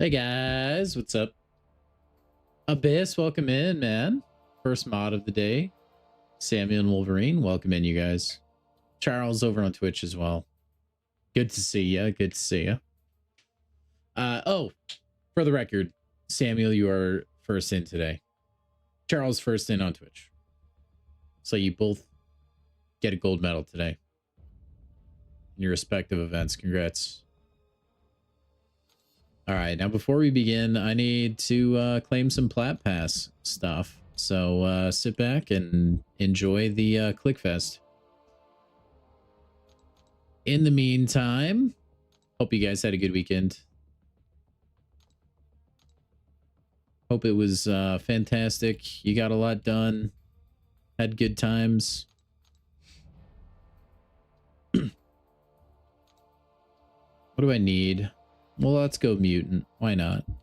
Hey guys, what's up? Abyss, welcome in, man. First mod of the day. Samuel and Wolverine, welcome in, you guys. Charles over on Twitch as well. Good to see ya. Good to see ya. Oh, for the record, Samuel, you are first in today. Charles first in on Twitch. So you both get a gold medal today in your respective events. Congrats. All right, now before we begin, I need to claim some Plat Pass stuff. So sit back and enjoy the ClickFest. In the meantime, hope you guys had a good weekend. Hope it was fantastic. You got a lot done. Had good times. What do I need? Well, let's go mutant. Why not? Am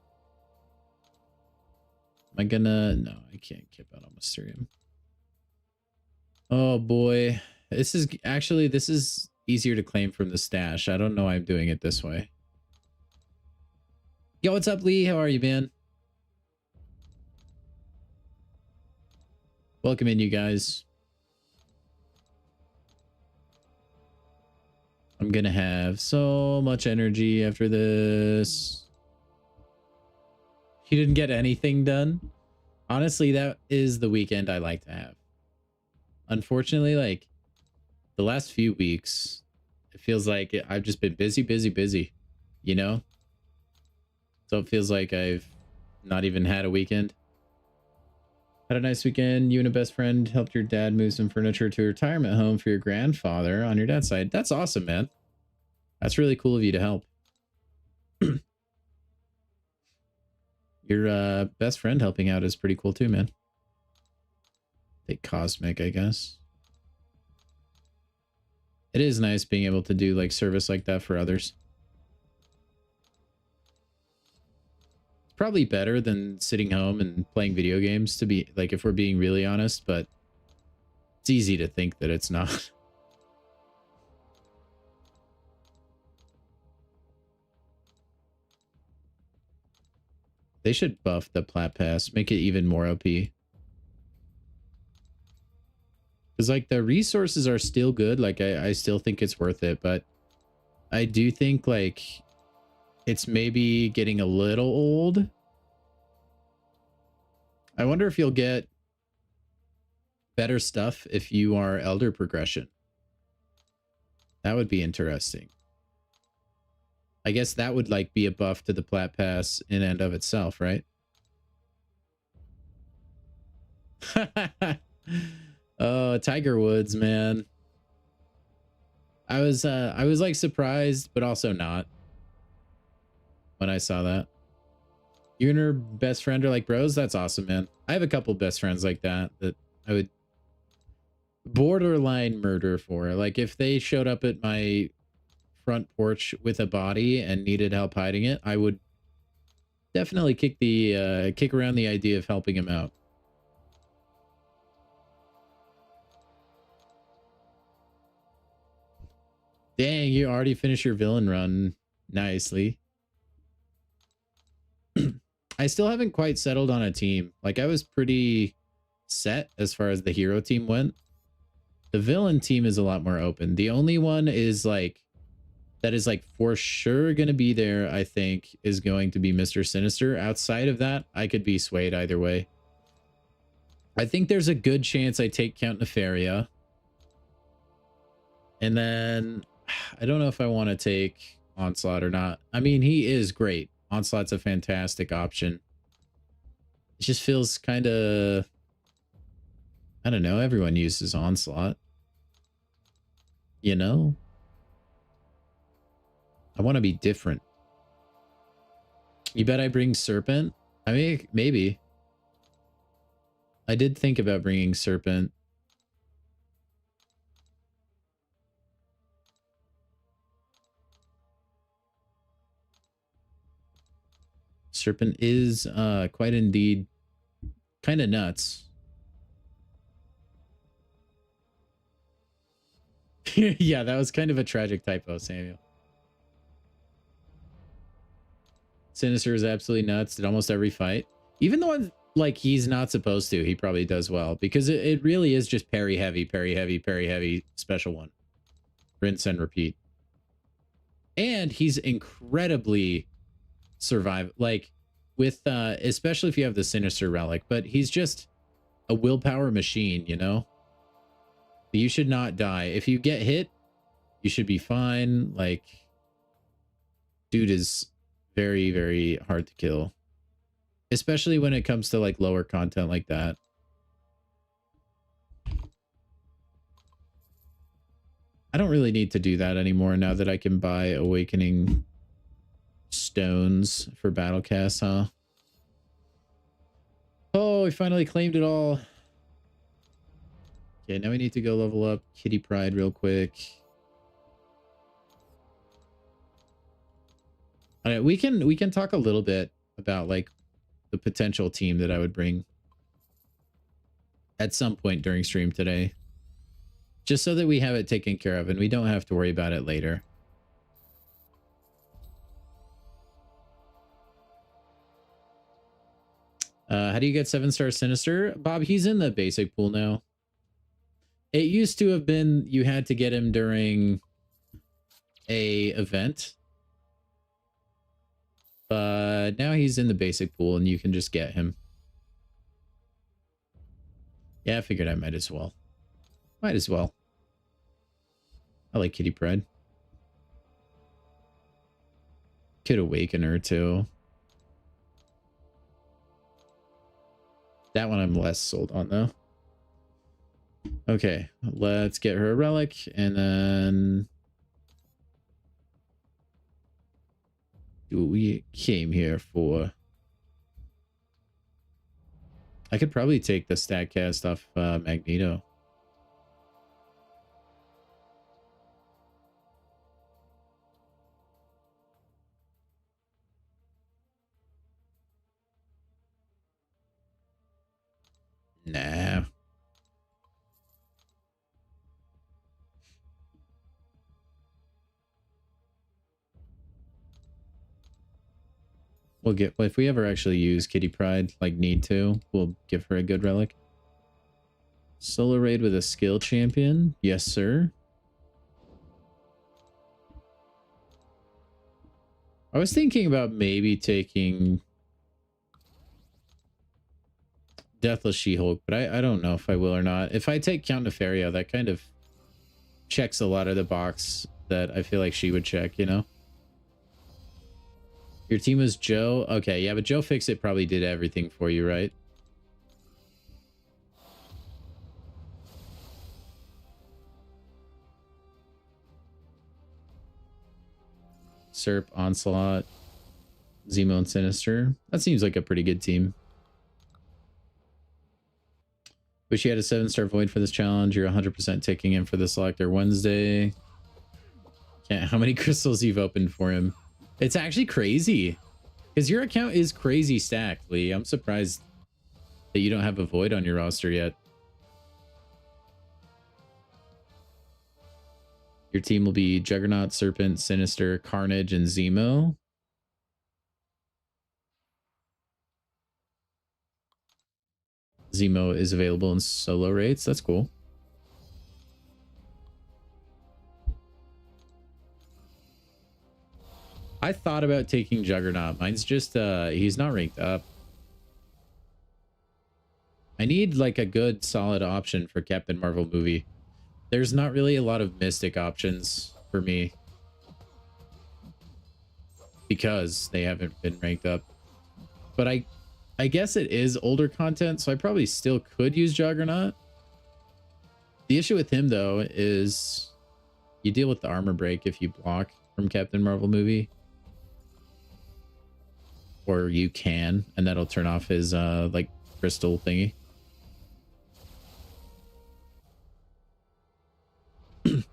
I gonna... No, I can't keep out on Mysterium. Oh boy. This is easier to claim from the stash. I don't know why I'm doing it this way. Yo, what's up, Lee? How are you, man? Welcome in, you guys. I'm gonna have so much energy after this. You didn't get anything done? Honestly, that is the weekend I like to have. Unfortunately, like, the last few weeks, it feels like I've just been busy, you know? So it feels like I've not even had a weekend. Had a nice weekend. You and a best friend helped your dad move some furniture to a retirement home for your grandfather on your dad's side. That's awesome, man. That's really cool of you to help. Your best friend helping out is pretty cool too, man. Take Cosmic, I guess. It is nice being able to do like service like that for others. It's probably better than sitting home and playing video games, to be like, if we're being really honest, but it's easy to think that it's not. They should buff the Plat Pass, make it even more OP. Because, like, the resources are still good. Like, I still think it's worth it. But I do think, like, it's maybe getting a little old. I wonder if you'll get better stuff if you are Elder Progression. That would be interesting. I guess that would, like, be a buff to the Plat Pass in and of itself, right? Oh, Tiger Woods, man. I was like surprised, but also not when I saw that. You and her best friend are like bros? That's awesome, man. I have a couple best friends like that I would borderline murder for. Like, if they showed up at my front porch with a body and needed help hiding it, I would definitely kick around the idea of helping him out. Dang, you already finished your villain run nicely. I still haven't quite settled on a team. Like, I was pretty set as far as the hero team went. The villain team is a lot more open. The only one is like, that is like for sure going to be there, I think, is going to be Mr. Sinister. Outside of that, I could be swayed either way. I think there's a good chance I take Count Nefaria. And then I don't know if I want to take Onslaught or not. I mean, he is great. Onslaught's a fantastic option. It just feels kind of... I don't know. Everyone uses Onslaught. You know? I want to be different. You bet I bring Serpent? I mean, maybe. I did think about bringing Serpent. Serpent is quite indeed kind of nuts. Yeah, that was kind of a tragic typo, Samuel. Sinister is absolutely nuts. Did almost every fight. Even the one like he's not supposed to, he probably does well. Because it really is just parry heavy, parry heavy, parry heavy, special one. Rinse and repeat. And he's incredibly like with especially if you have the Sinister relic, but he's just a willpower machine, you know? You should not die. If you get hit, you should be fine. Like, dude is very, very hard to kill. Especially when it comes to like lower content like that. I don't really need to do that anymore now that I can buy Awakening Stones for Battlecast, huh? Oh, we finally claimed it all. Okay, now we need to go level up Kitty Pride real quick. All right, we can talk a little bit about like the potential team that I would bring at some point during stream today. Just so that we have it taken care of and we don't have to worry about it later. How do you get 7-star Sinister? Bob, he's in the basic pool now. It used to have been you had to get him during a event. But now he's in the basic pool and you can just get him. Yeah, I figured I might as well. Might as well. I like Kitty Pride. Could awaken her too. That one I'm less sold on though. Okay, let's get her a relic and then do what we came here for. I could probably take the stat cast off Magneto. Nah. We'll get, if we ever actually use Kitty Pride, like need to, we'll give her a good relic. Solo raid with a skill champion. Yes, sir. I was thinking about maybe taking Deathless She-Hulk, but I don't know if I will or not. If I take Count Nefario, that kind of checks a lot of the box that I feel like she would check, you know? Your team was Joe? Okay, yeah, but Joe Fixit probably did everything for you, right? Serp, Onslaught, Zemo, and Sinister. That seems like a pretty good team. Wish you had a 7-star Void for this challenge. You're 100% taking him for the Selector Wednesday. Can't, how many crystals you've opened for him? It's actually crazy. Because your account is crazy stacked, Lee. I'm surprised that you don't have a Void on your roster yet. Your team will be Juggernaut, Serpent, Sinister, Carnage, and Zemo. Zemo is available in solo raids. That's cool. I thought about taking Juggernaut. Mine's just, he's not ranked up. I need like a good solid option for Captain Marvel movie. There's not really a lot of Mystic options for me because they haven't been ranked up. But I guess it is older content, so I probably still could use Juggernaut. The issue with him though is you deal with the armor break if you block from Captain Marvel movie. Or you can, and that'll turn off his like crystal thingy.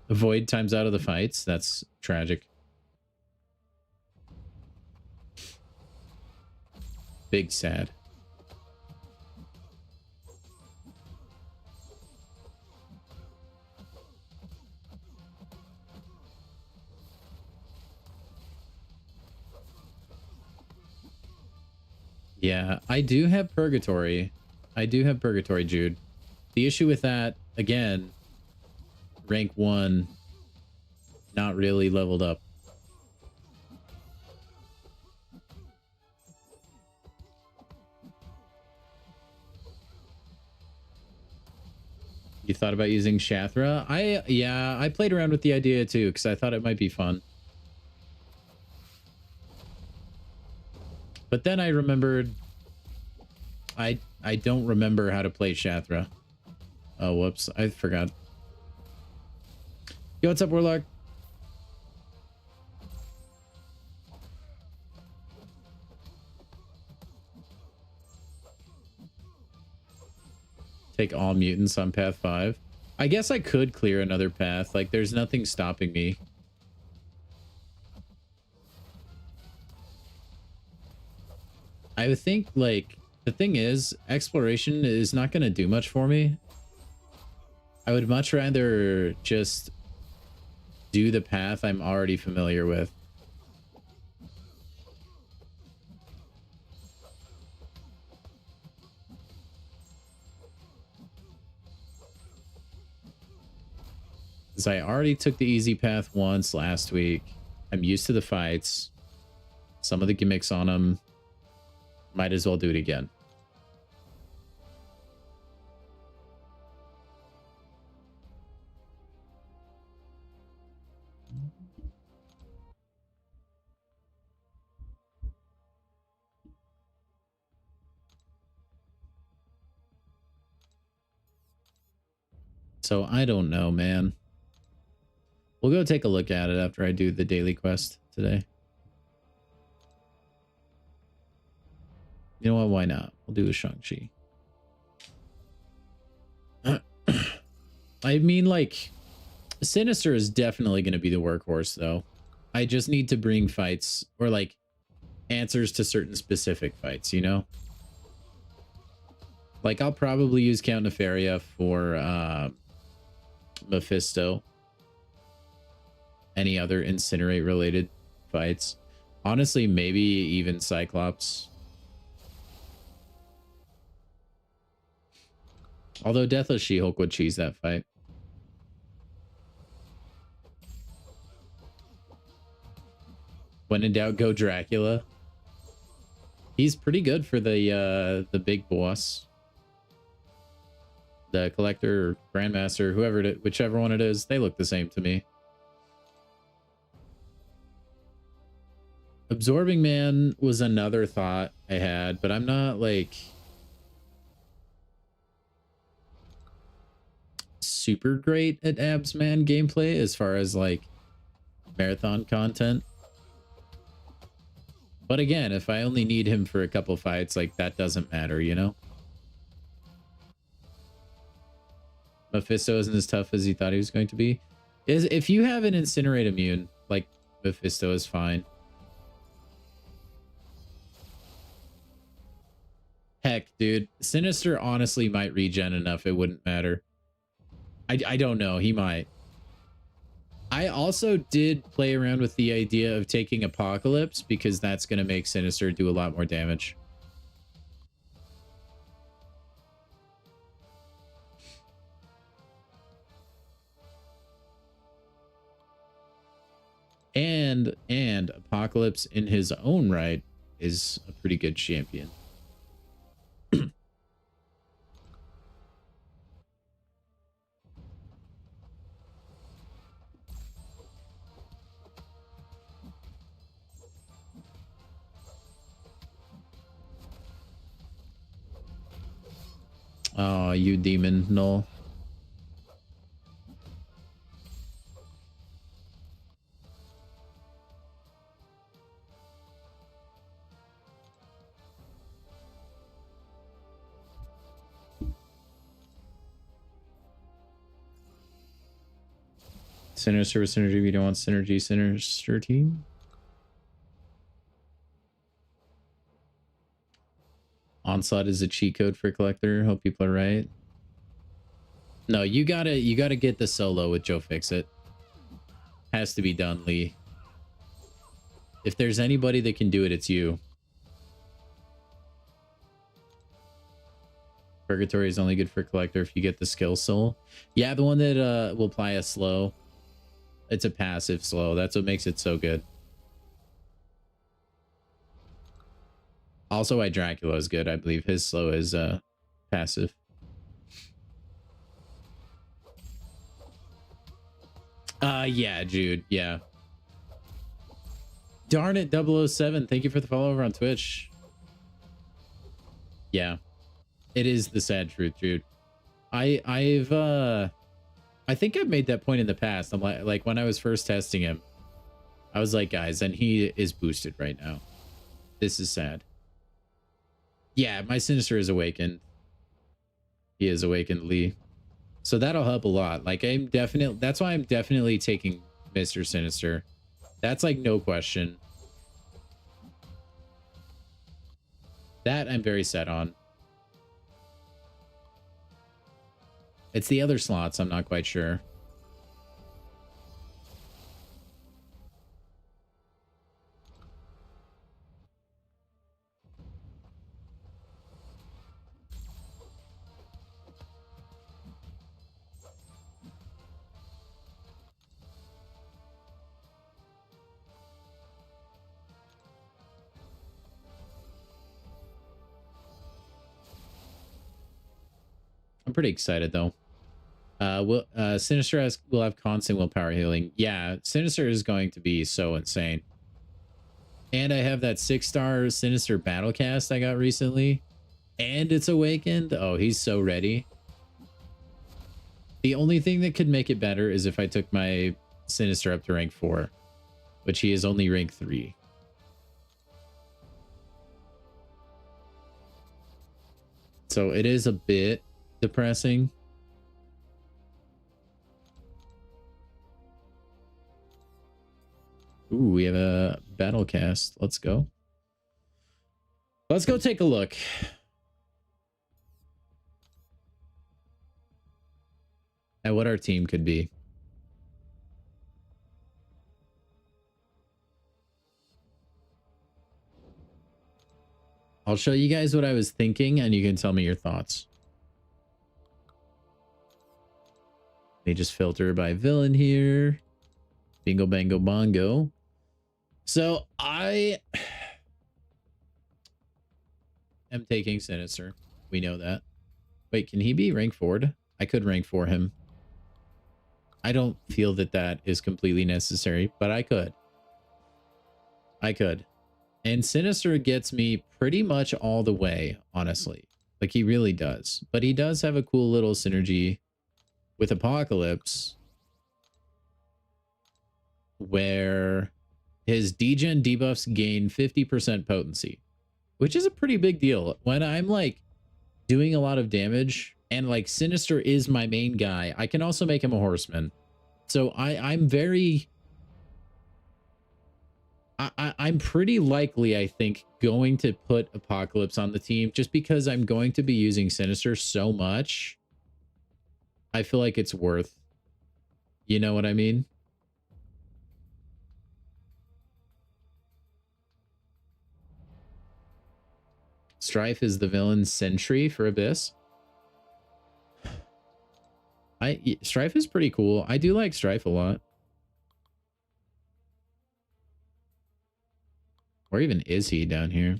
Void times out of the fights. That's tragic. Big sad. Yeah, I do have Purgatory. I do have Purgatory, Jude. The issue with that, again, rank 1, not really leveled up. You thought about using Shathra? Yeah, I played around with the idea too, because I thought it might be fun. But then I remembered I don't remember how to play Shathra. Oh, whoops. I forgot. Yo, what's up, Warlock? Take all mutants on path 5. I guess I could clear another path. Like, there's nothing stopping me. I would think, like, the thing is, exploration is not going to do much for me. I would much rather just do the path I'm already familiar with. Because I already took the easy path once last week. I'm used to the fights. Some of the gimmicks on them. Might as well do it again. So I don't know, man. We'll go take a look at it after I do the daily quest today. You know what? Why not? We'll do a Shang-Chi. I mean, like, Sinister is definitely going to be the workhorse, though. I just need to bring fights or, like, answers to certain specific fights, you know? Like, I'll probably use Count Nefaria for Mephisto. Any other Incinerate-related fights. Honestly, maybe even Cyclops. Although Deathless She-Hulk would cheese that fight. When in doubt, go Dracula. He's pretty good for the big boss. The Collector or Grandmaster, whoever whichever one it is, they look the same to me. Absorbing Man was another thought I had, but I'm not like super great at Abs Man gameplay as far as like marathon content. But again, if I only need him for a couple fights, like that doesn't matter, you know? Mephisto isn't as tough as he thought he was going to be. If you have an Incinerate immune, like Mephisto is fine. Heck, dude, Sinister honestly might regen enough it wouldn't matter. I don't know, he might. I also did play around with the idea of taking Apocalypse because that's going to make Sinister do a lot more damage. And Apocalypse in his own right is a pretty good champion. Oh, you demon, no. Sinister with synergy. We don't want synergy. Sinister team. Onslaught is a cheat code for Collector. Hope people are right. No, you gotta get the solo with Joe Fixit. Has to be done, Lee. If there's anybody that can do it, it's you. Purgatory is only good for collector if you get the skill soul. Yeah, the one that will apply a slow. It's a passive slow. That's what makes it so good. Also, why Dracula is good. I believe his slow is passive. Yeah, Jude. Yeah. Darn it, 007. Thank you for the follow over on Twitch. Yeah. It is the sad truth, Jude. I think I've made that point in the past. I'm like when I was first testing him, I was like, guys, and he is boosted right now. This is sad. Yeah, my Sinister is awakened. He is awakened, Lee. So that'll help a lot. Like that's why I'm definitely taking Mr. Sinister. That's like no question. That I'm very set on. It's the other slots I'm not quite sure. I'm pretty excited though. Sinister will have constant willpower healing. Yeah, Sinister is going to be so insane. And I have that 6-star Sinister Battlecast I got recently. And it's awakened. Oh, he's so ready. The only thing that could make it better is if I took my Sinister up to rank 4. Which he is only rank 3. So it is a bit depressing. Ooh, we have a battle cast. Let's go. Let's go take a look. At what our team could be. I'll show you guys what I was thinking and you can tell me your thoughts. They just filter by villain here. Bingo, bango, bongo. So I am taking Sinister. We know that. Wait, can he be rank 4'd? I could rank 4 him. I don't feel that that is completely necessary, but I could. I could. And Sinister gets me pretty much all the way, honestly. Like, he really does. But he does have a cool little synergy with Apocalypse, where his degen debuffs gain 50% potency, which is a pretty big deal. When I'm, like, doing a lot of damage, and, like, Sinister is my main guy, I can also make him a horseman. So I'm very... I'm pretty likely, I think, going to put Apocalypse on the team just because I'm going to be using Sinister so much. I feel like it's worth. You know what I mean? Strife is the villain Sentry for Abyss. Strife is pretty cool. I do like Strife a lot. Where even is he down here?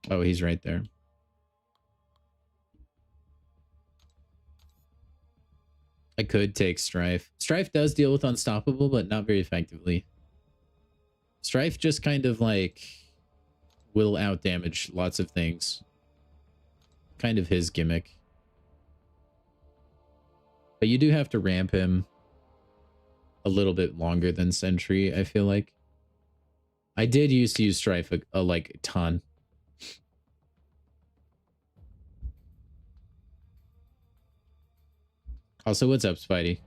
Oh, he's right there. I could take Strife. Strife does deal with Unstoppable, but not very effectively. Strife just kind of like will outdamage lots of things. Kind of his gimmick. But you do have to ramp him a little bit longer than Sentry, I feel like. I did used to use Strife like a ton. Also, what's up, Spidey?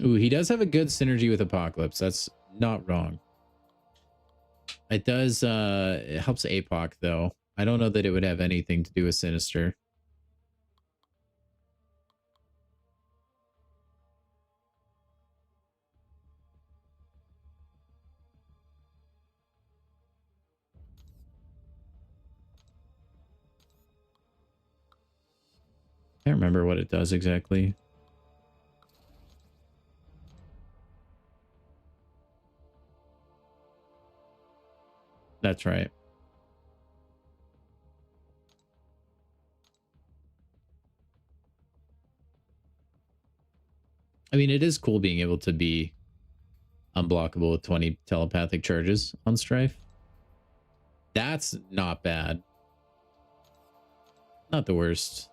Ooh, he does have a good synergy with Apocalypse. That's not wrong. It does, it helps APOC, though. I don't know that it would have anything to do with Sinister. Can't remember what it does exactly. That's right. I mean, it is cool being able to be unblockable with 20 telepathic charges on Strife. That's not bad. Not the worst.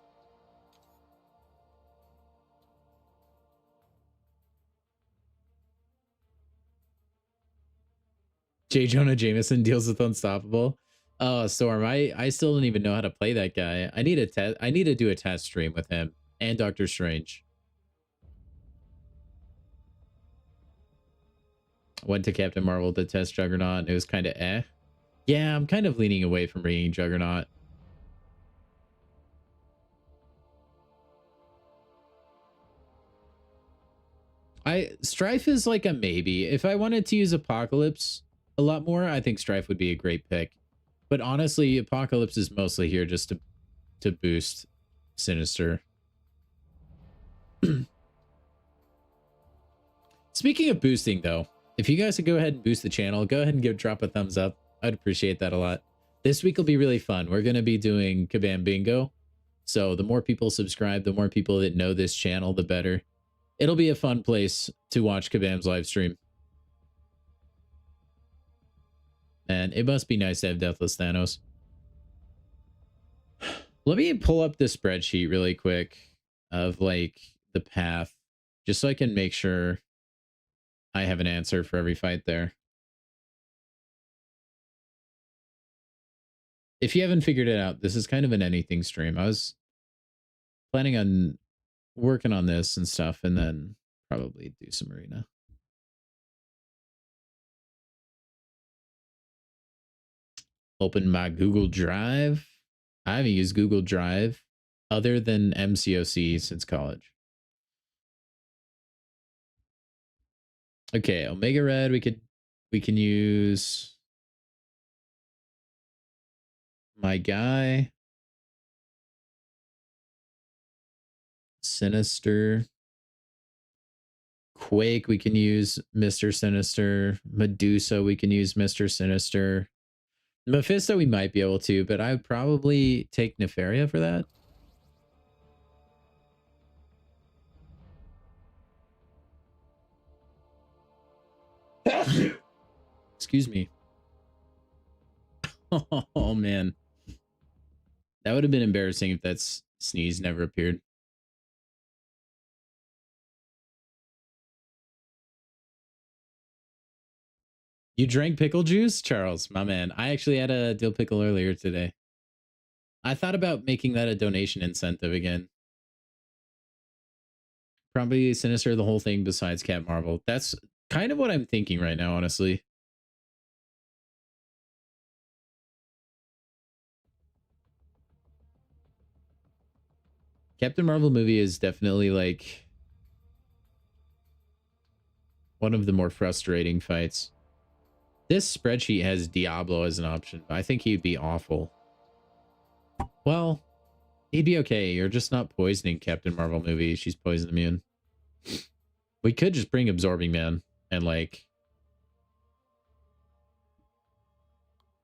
J. Jonah Jameson deals with Unstoppable. Oh, Storm, I still don't even know how to play that guy. I need to do a test stream with him and Doctor Strange. Went to Captain Marvel to test Juggernaut, and it was kind of eh. Yeah, I'm kind of leaning away from bringing Juggernaut. Strife is like a maybe. If I wanted to use Apocalypse a lot more, I think Strife would be a great pick. But honestly, Apocalypse is mostly here just to boost Sinister. Speaking of boosting, though, if you guys could go ahead and boost the channel, go ahead and drop a thumbs up. I'd appreciate that a lot. This week will be really fun. We're going to be doing Kabam Bingo. So the more people subscribe, the more people that know this channel, the better. It'll be a fun place to watch Kabam's live stream. And it must be nice to have Deathless Thanos. Let me pull up the spreadsheet really quick of like the path, just so I can make sure I have an answer for every fight there. If you haven't figured it out, this is kind of an anything stream. I was planning on working on this and stuff, and then probably do some arena. Open my Google Drive. I haven't used Google Drive other than MCOC since college. Okay, Omega Red, we can use my guy. Sinister. Quake, we can use Mr. Sinister. Medusa, we can use Mr. Sinister. Mephisto, we might be able to, but I would probably take Nefaria for that. Excuse me. Oh, man. That would have been embarrassing if that sneeze never appeared. You drank pickle juice? Charles, my man. I actually had a dill pickle earlier today. I thought about making that a donation incentive again. Probably Sinister the whole thing besides Cat Marvel. That's kind of what I'm thinking right now, honestly. Captain Marvel movie is definitely like one of the more frustrating fights. This spreadsheet has Diablo as an option, but I think he'd be awful. Well, he'd be okay. You're just not poisoning Captain Marvel movie. She's poison immune. We could just bring Absorbing Man and like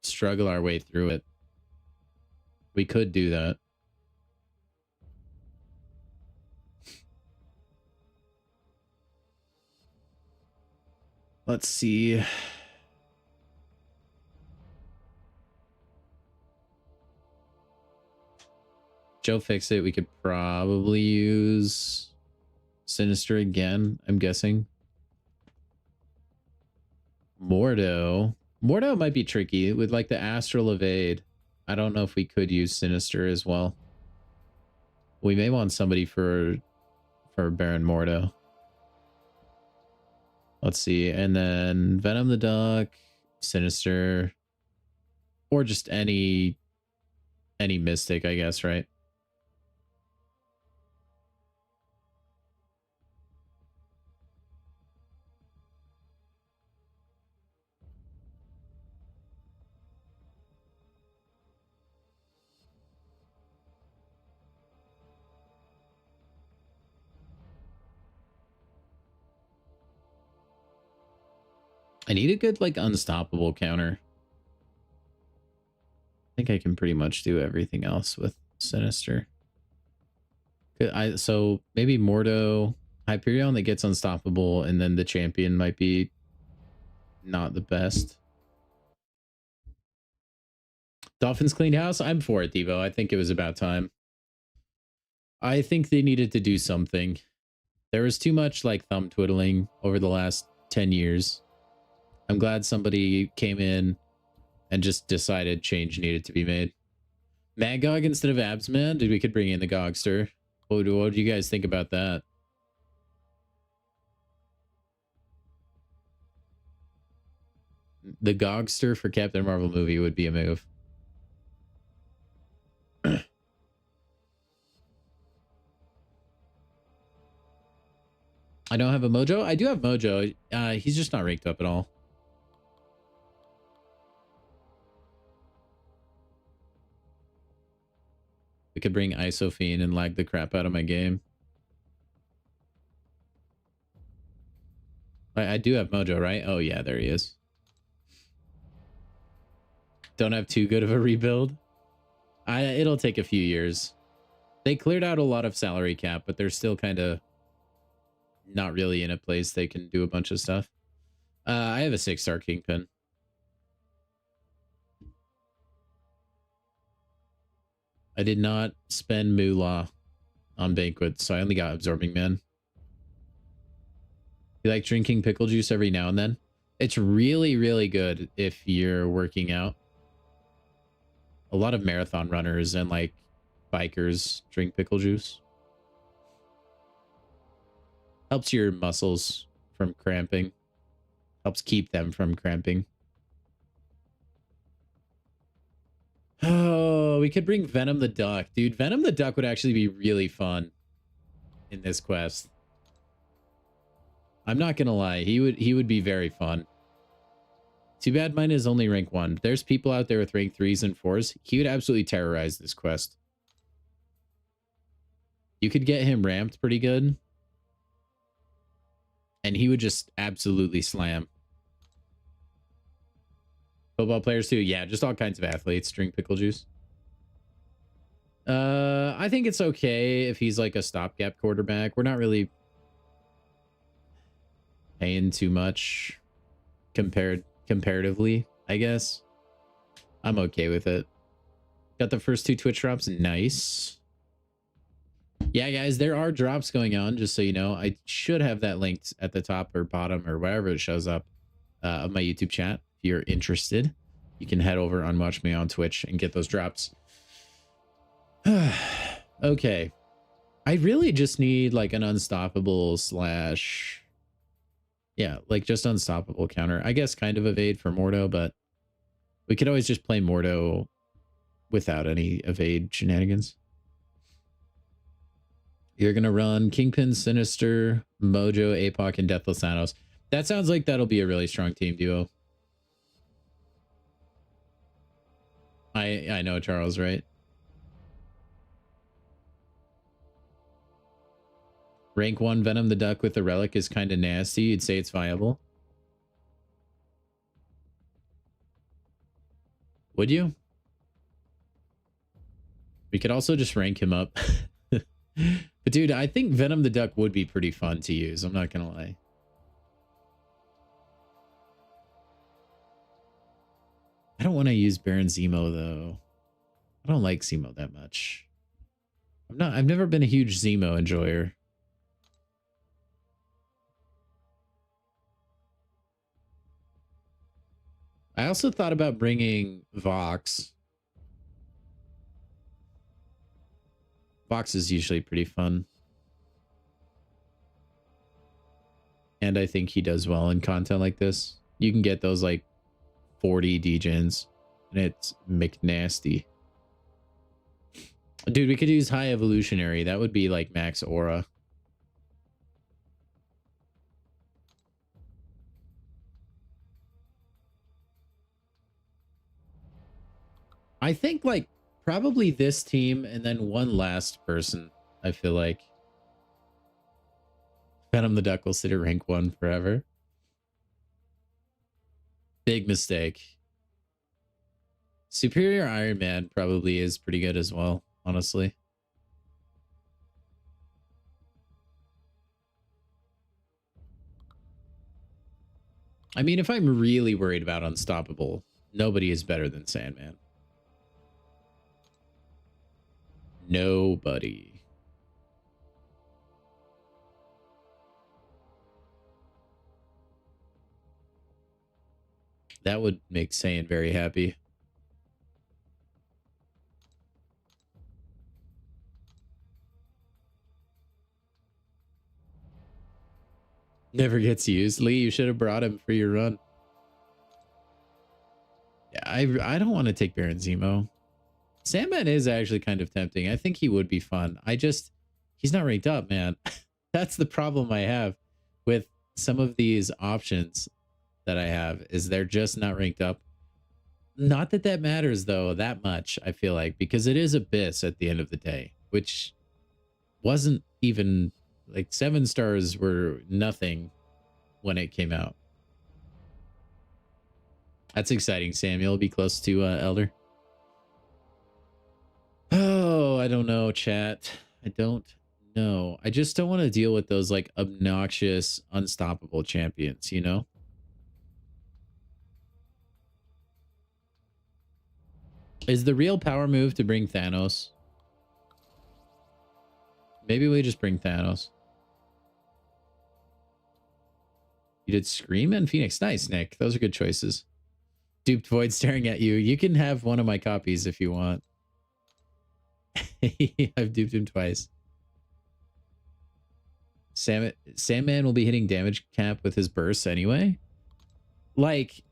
struggle our way through it. We could do that. Let's see. Joe Fix It. We could probably use Sinister again, I'm guessing. Mordo. Mordo might be tricky with like the Astral Evade. I don't know if we could use Sinister as well. We may want somebody for Baron Mordo. Let's see. And then Venom the Duck, Sinister, or just any Mystic, I guess, right? I need a good, like, unstoppable counter. I think I can pretty much do everything else with Sinister. So maybe Mordo, Hyperion that gets unstoppable, and then the champion might be not the best. Dolphins cleaned house? I'm for it, Devo. I think it was about time. I think they needed to do something. There was too much like thumb twiddling over the last 10 years. I'm glad somebody came in and just decided change needed to be made. Magog instead of Absman? Dude, we could bring in the Gogster. What do you guys think about that? The Gogster for Captain Marvel movie would be a move. I don't have a Mojo. I do have Mojo. He's just not ranked up at all. We could bring Isophene and lag the crap out of my game. I do have Mojo, right? Oh, yeah, there he is. Don't have too good of a rebuild. It'll take a few years. They cleared out a lot of salary cap, but they're still kind of not really in a place they can do a bunch of stuff. I have a 6-star Kingpin. I did not spend moolah on Banquet, so I only got Absorbing Man. You like drinking pickle juice every now and then? It's really, really good if you're working out. A lot of marathon runners and like bikers drink pickle juice. Helps your muscles from cramping. Helps keep them from cramping. Oh, we could bring Venom the Duck. Dude, Venom the Duck would actually be really fun in this quest. I'm not gonna lie, he would be very fun. Too bad mine is only rank 1. There's people out there with rank 3s and 4s. He would absolutely terrorize this quest. You could get him ramped pretty good. And he would just absolutely slam. Football players too. Yeah, just all kinds of athletes drink pickle juice. I think it's okay if he's like a stopgap quarterback. We're not really paying too much comparatively, I guess. I'm okay with it. Got the first 2 Twitch drops. Nice. Yeah, guys, there are drops going on, just so you know. I should have that linked at the top or bottom or wherever it shows up of my YouTube chat. If you're interested, you can head over and watch me on Twitch and get those drops. Okay. I really just need like an unstoppable slash... Yeah, like just unstoppable counter. I guess kind of evade for Mordo, but we could always just play Mordo without any evade shenanigans. You're going to run Kingpin, Sinister, Mojo, APOC, and Deathless Thanos. That sounds like that'll be a really strong team duo. I know, Charles, right? Rank 1 Venom the Duck with the Relic is kind of nasty. You'd say it's viable. Would you? We could also just rank him up. But dude, I think Venom the Duck would be pretty fun to use. I'm not gonna lie. I don't want to use Baron Zemo though. I don't like Zemo that much. I've never been a huge Zemo enjoyer. I also thought about bringing Vox. Vox is usually pretty fun. And I think he does well in content like this. You can get those like 40 degens and it's McNasty. Dude, we could use High Evolutionary. That would be like max aura. I think like probably this team and then one last person. I feel like Venom the Duck will sit at rank 1 forever. Big mistake. Superior Iron Man probably is pretty good as well, honestly. I mean, if I'm really worried about Unstoppable, nobody is better than Sandman. Nobody. That would make Saiyan very happy. Never gets used. Lee, you should have brought him for your run. Yeah, I don't want to take Baron Zemo. Sandman is actually kind of tempting. I think he would be fun. He's not ranked up, man. That's the problem I have with some of these options that I have, is they're just not ranked up. Not that that matters though that much, I feel like, because it is Abyss at the end of the day, which wasn't even like 7 stars were nothing when it came out. That's exciting. Samuel will be close to Elder. Oh, I don't know, chat. I don't know. I just don't want to deal with those like obnoxious, unstoppable champions, you know? Is the real power move to bring Thanos? Maybe we just bring Thanos. You did Scream and Phoenix. Nice, Nick. Those are good choices. Duped Void staring at you. You can have one of my copies if you want. I've duped him twice. Sandman will be hitting damage cap with his bursts anyway. Like,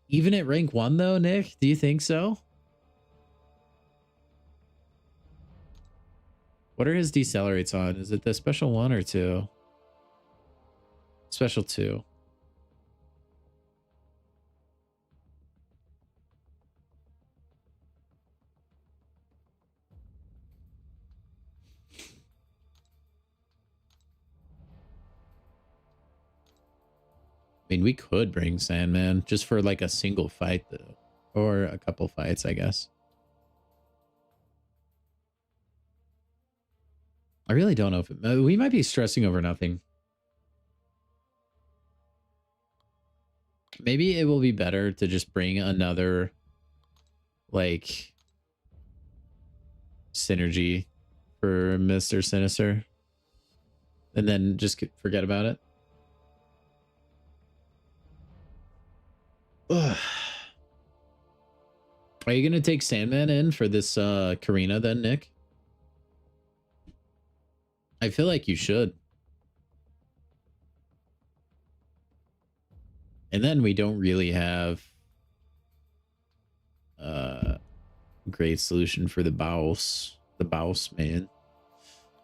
even at rank 1 though, Nick? Do you think so? What are his decelerates on? Is it the special 1 or 2? Special 2. I mean, we could bring Sandman just for like a single fight though, or a couple fights, I guess. I really don't know if we might be stressing over nothing. Maybe it will be better to just bring another like synergy for Mr. Sinister and then just forget about it. Ugh. Are you gonna take Sandman in for this Karina then, Nick? I feel like you should. And then we don't really have great solution for the Baus. The Baus, man.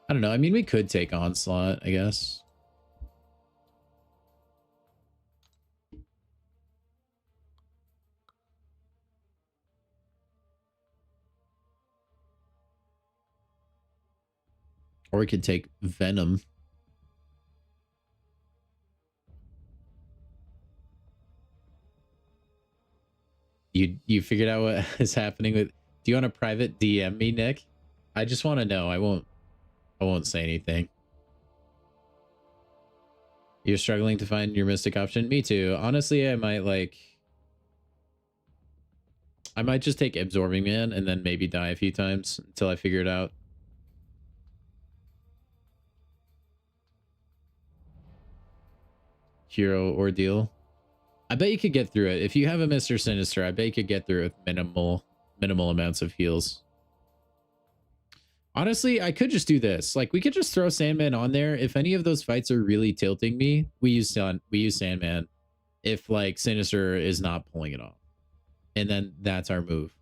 I don't know. I mean, we could take Onslaught, I guess. Or we could take Venom. You figured out what is happening with... Do you want to private DM me, Nick? I just want to know. I won't say anything. You're struggling to find your mystic option? Me too. Honestly, I might just take Absorbing Man and then maybe die a few times until I figure it out. Hero Ordeal. I bet you could get through it. If you have a Mr. Sinister, I bet you could get through it with minimal amounts of heals. Honestly, I could just do this. Like, we could just throw Sandman on there. If any of those fights are really tilting me, we use Sandman. If like Sinister is not pulling it off, and then that's our move.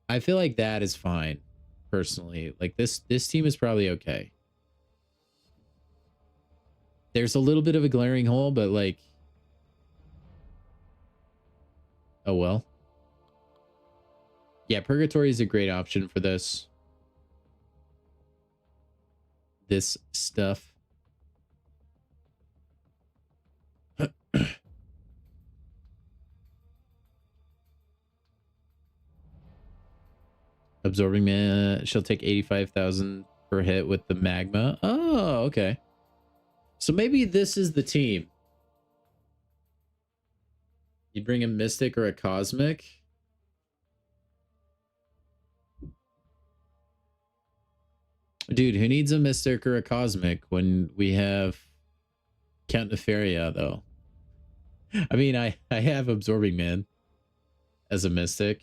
I feel like that is fine, personally. Like this team is probably okay. There's a little bit of a glaring hole, but like, oh well. Yeah, Purgatory is a great option for this stuff. Absorbing mana. She'll take 85,000 per hit with the magma. Oh, okay. So maybe this is the team. You bring a mystic or a cosmic. Dude, who needs a mystic or a cosmic when we have Count Nefaria, though? I mean, I have Absorbing Man as a mystic.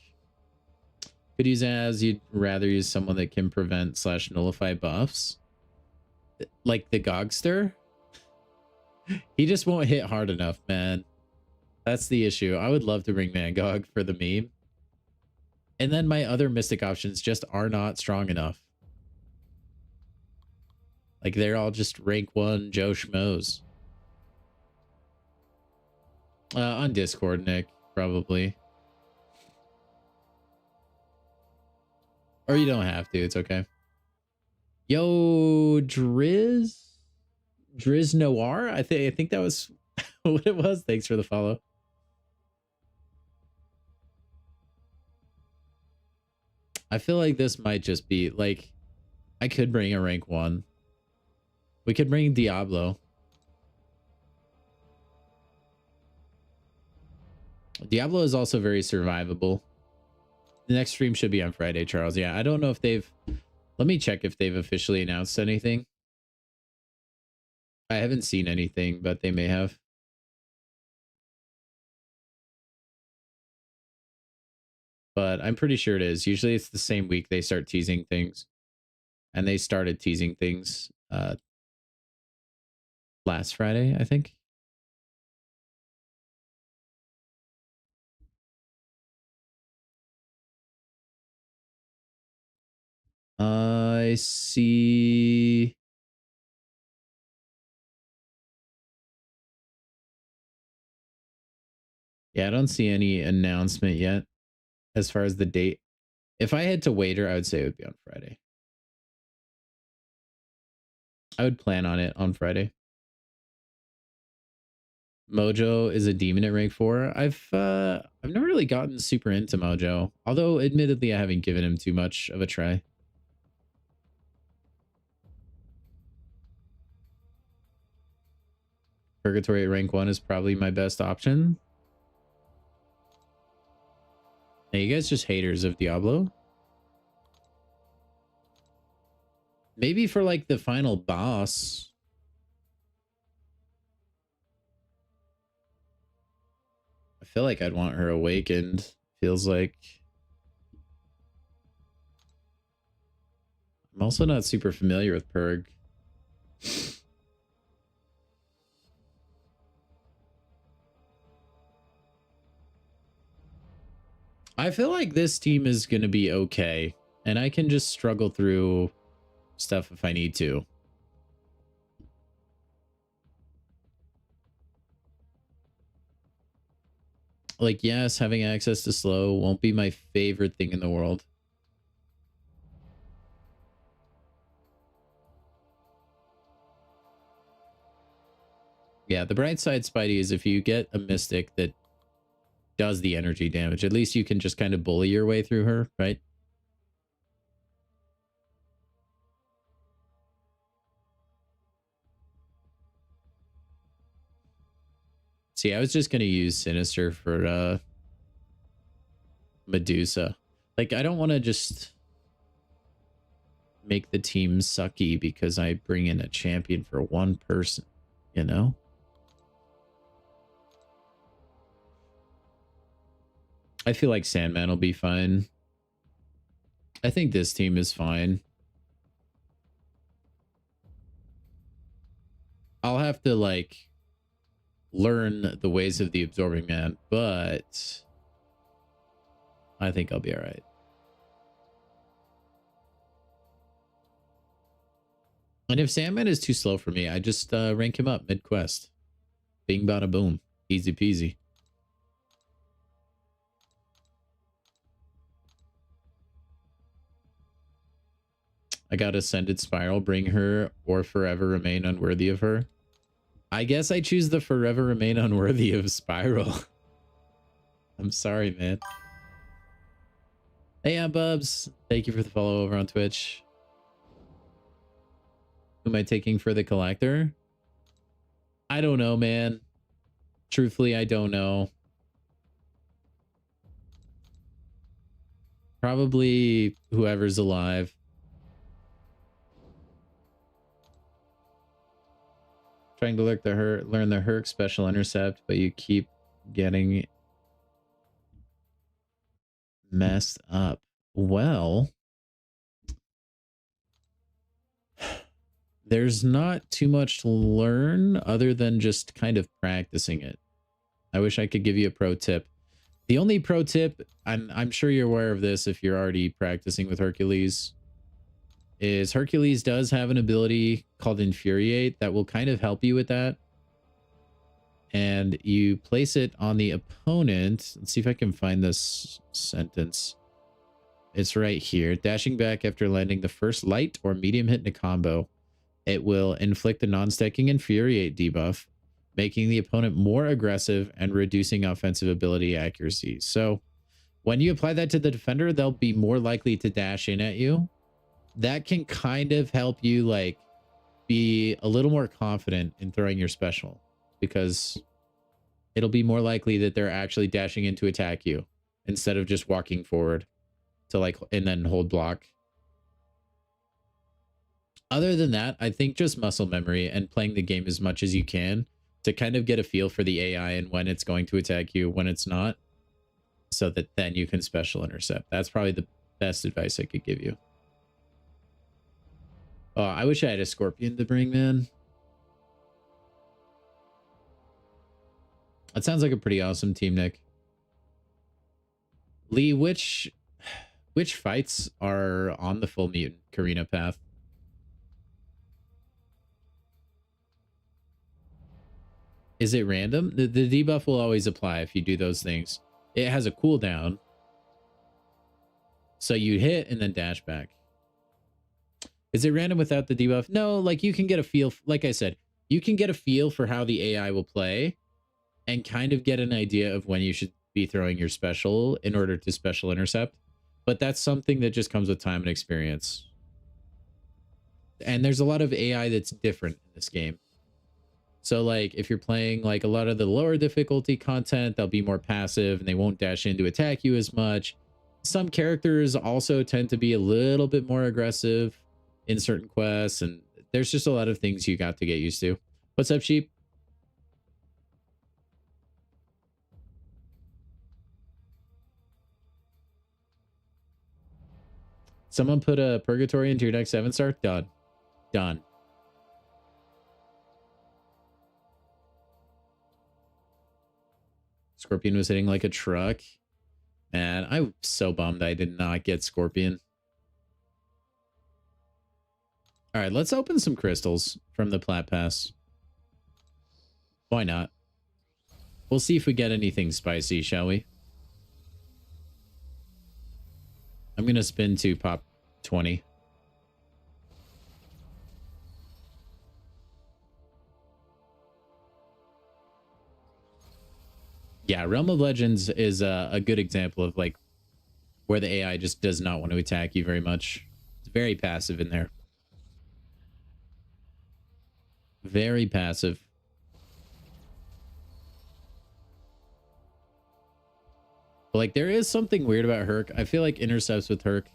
Could use as you'd rather use someone that can prevent / nullify buffs. Like the Gogster. He just won't hit hard enough, man. That's the issue. I would love to bring Mangog for the meme. And then my other mystic options just are not strong enough. Like they're all just rank 1 Joe Schmoes. On Discord, Nick, probably. Or you don't have to, it's okay. Yo, Driz Noir? I think that was what it was. Thanks for the follow. I feel like this might just be like I could bring a rank 1. We could bring Diablo. Diablo is also very survivable. The next stream should be on Friday, Charles. Yeah, I don't know if they've... Let me check if they've officially announced anything. I haven't seen anything, but they may have. But I'm pretty sure it is. Usually it's the same week they start teasing things. And they started teasing things last Friday, I think. I see. Yeah, I don't see any announcement yet as far as the date. If I had to wager, I would say it would be on Friday. I would plan on it on Friday. Mojo is a demon at rank 4. I've never really gotten super into Mojo, although admittedly I haven't given him too much of a try. Purgatory at rank 1 is probably my best option. Hey, you guys just haters of Diablo? Maybe for like the final boss. I feel like I'd want her awakened. Feels like. I'm also not super familiar with Purg. I feel like this team is going to be okay. And I can just struggle through stuff if I need to. Like, yes, having access to slow won't be my favorite thing in the world. Yeah, the bright side, Spidey, is if you get a mystic that does the energy damage, at least you can just kind of bully your way through her, right? See, I was just going to use Sinister for Medusa. Like, I don't want to just make the team sucky because I bring in a champion for one person, you know? I feel like Sandman will be fine. I think this team is fine. I'll have to, like, learn the ways of the Absorbing Man, but I think I'll be all right. And if Sandman is too slow for me, I just rank him up mid-quest. Bing, bada, boom. Easy peasy. I got Ascended Spiral, bring her or forever remain unworthy of her. I guess I choose the forever remain unworthy of Spiral. I'm sorry, man. Hey, yeah, Bubs. Thank you for the follow over on Twitch. Who am I taking for the collector? I don't know, man. Truthfully, I don't know. Probably whoever's alive. Trying to learn the Herc special intercept, but you keep getting messed up. Well, there's not too much to learn other than just kind of practicing it. I wish I could give you a pro tip. The only pro tip, I'm sure you're aware of this if you're already practicing with Hercules, is Hercules does have an ability called Infuriate that will kind of help you with that. And you place it on the opponent. Let's see if I can find this sentence. It's right here. Dashing back after landing the first light or medium hit in a combo. It will inflict a non-stacking Infuriate debuff, making the opponent more aggressive and reducing offensive ability accuracy. So when you apply that to the defender, they'll be more likely to dash in at you. That can kind of help you like be a little more confident in throwing your special, because it'll be more likely that they're actually dashing in to attack you instead of just walking forward to like and then hold block. Other than that, I think just muscle memory and playing the game as much as you can to kind of get a feel for the AI and when it's going to attack you, when it's not, so that then you can special intercept. That's probably the best advice I could give you. Oh, I wish I had a Scorpion to bring, man. That sounds like a pretty awesome team, Nick. Lee, which fights are on the full mutant Karina path? Is it random? The debuff will always apply if you do those things. It has a cooldown. So you hit and then dash back. Is it random without the debuff? No, like you can get a feel. Like I said, you can get a feel for how the AI will play and kind of get an idea of when you should be throwing your special in order to special intercept. But that's something that just comes with time and experience. And there's a lot of AI that's different in this game. So like if you're playing like a lot of the lower difficulty content, they'll be more passive and they won't dash in to attack you as much. Some characters also tend to be a little bit more aggressive in certain quests, and there's just a lot of things you got to get used to. What's up, Sheep? Someone put a Purgatory into your next 7-star? Done. Done. Scorpion was hitting like a truck. Man, I'm so bummed I did not get Scorpion. All right, let's open some crystals from the Plat Pass. Why not? We'll see if we get anything spicy, shall we? I'm going to spin to pop 20. Yeah, Realm of Legends is a good example of like where the AI just does not want to attack you very much. It's very passive in there. Very passive. But like there is something weird about Herc. I feel like intercepts with Herc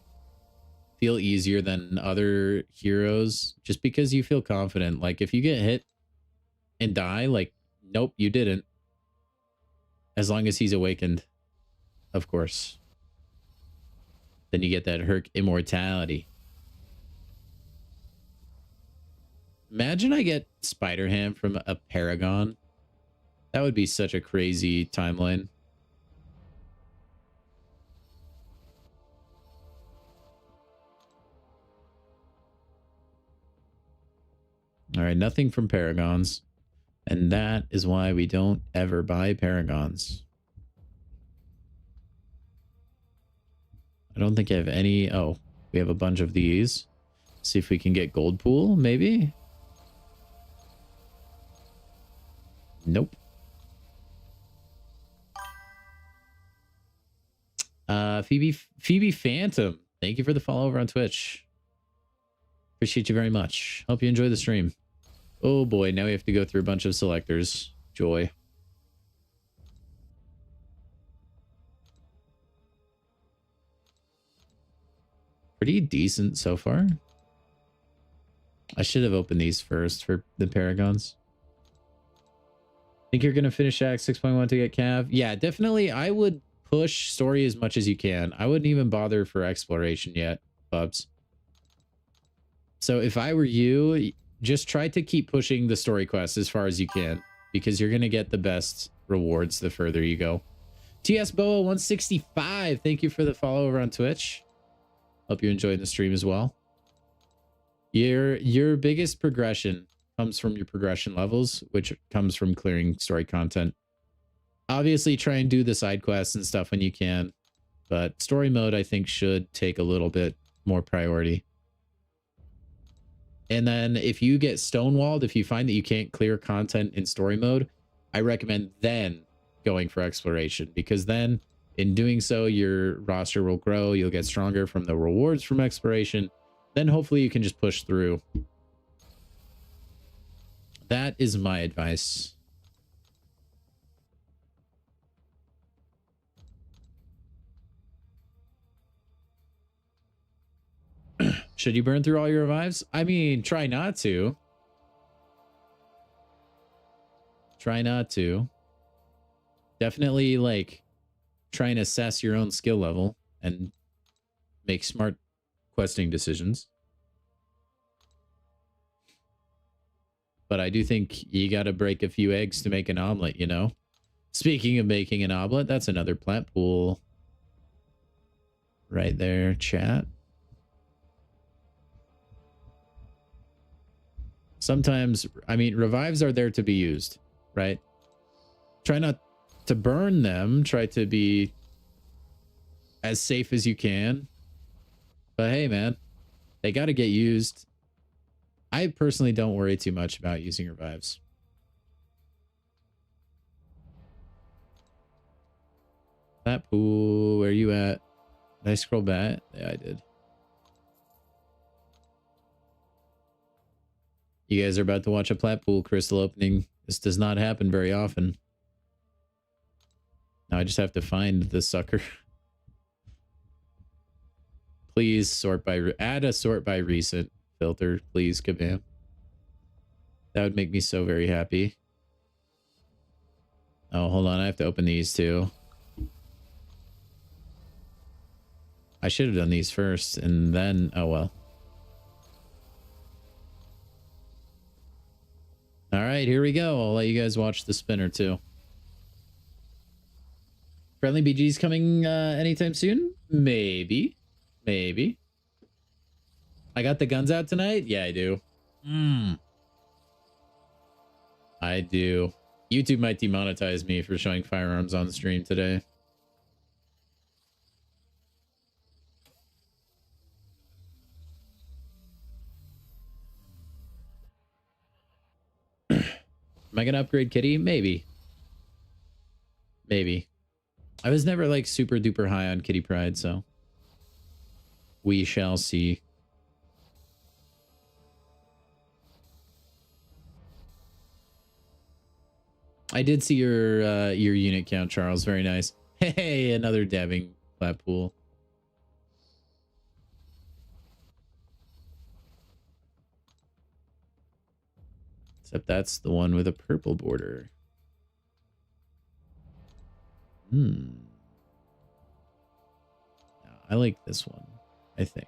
feel easier than other heroes just because you feel confident. Like if you get hit and die, like, nope, you didn't. As long as he's awakened, of course. Then you get that Herc immortality. Imagine I get Spider-Ham from a Paragon. That would be such a crazy timeline. All right, nothing from Paragons. And that is why we don't ever buy Paragons. I don't think I have any. Oh, we have a bunch of these. See if we can get Gold Pool, maybe? Nope. Phoebe Phantom, thank you for the follow over on Twitch. Appreciate you very much. Hope you enjoy the stream. Oh boy, now we have to go through a bunch of selectors. Joy. Pretty decent so far. I should have opened these first for the Paragons. Think you're going to finish Act 6.1 to get Cav? Yeah, definitely. I would push story as much as you can. I wouldn't even bother for exploration yet, Bubs. So if I were you, just try to keep pushing the story quest as far as you can, because you're going to get the best rewards the further you go. TS Boa 165, thank you for the follow over on Twitch. Hope you enjoyed the stream as well. Your biggest progression comes from your progression levels, which comes from clearing story content. Obviously, try and do the side quests and stuff when you can, but story mode, I think, should take a little bit more priority. And then if you get stonewalled, if you find that you can't clear content in story mode, I recommend then going for exploration, because then in doing so, your roster will grow. You'll get stronger from the rewards from exploration. Then hopefully you can just push through. That is my advice. Should you burn through all your revives? I mean, try not to. Try not to. Definitely, like, try and assess your own skill level and make smart questing decisions. But I do think you got to break a few eggs to make an omelet, you know? Speaking of making an omelet, that's another plant pool right there, chat. Sometimes, I mean, revives are there to be used, right? Try not to burn them. Try to be as safe as you can. But hey, man, they got to get used. I personally don't worry too much about using revives. That pool, where are you at? Did I scroll back? Yeah, I did. You guys are about to watch a plat pool crystal opening. This does not happen very often. Now I just have to find the sucker. Please sort by... Add a sort by recent filter, please, Kabam. That would make me so very happy. Oh, hold on. I have to open these too. I should have done these first and then... Oh, well. All right, here we go. I'll let you guys watch the spinner too. Friendly BG's coming anytime soon? Maybe. Maybe. I got the guns out tonight? Yeah, I do. I do. YouTube might demonetize me for showing firearms on the stream today. Am I gonna upgrade Kitty? Maybe. Maybe. I was never like super duper high on Kitty Pride, so we shall see. I did see your unit count, Charles. Very nice. Hey, another dabbing flat pool. Except that's the one with a purple border. No, I like this one, I think.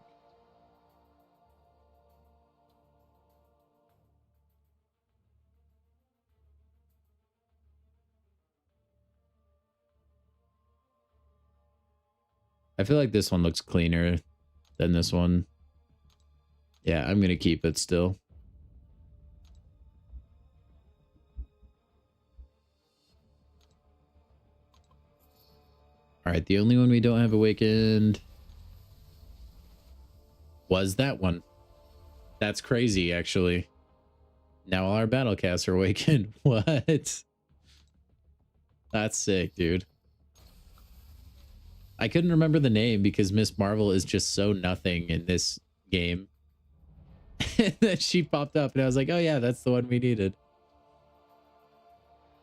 I feel like this one looks cleaner than this one. Yeah, I'm going to keep it still. All right, the only one we don't have awakened was that one. That's crazy, actually. Now all our battle casts are awakened. What? That's sick, dude. I couldn't remember the name because Miss Marvel is just so nothing in this game. And then she popped up and I was like, oh yeah, that's the one we needed.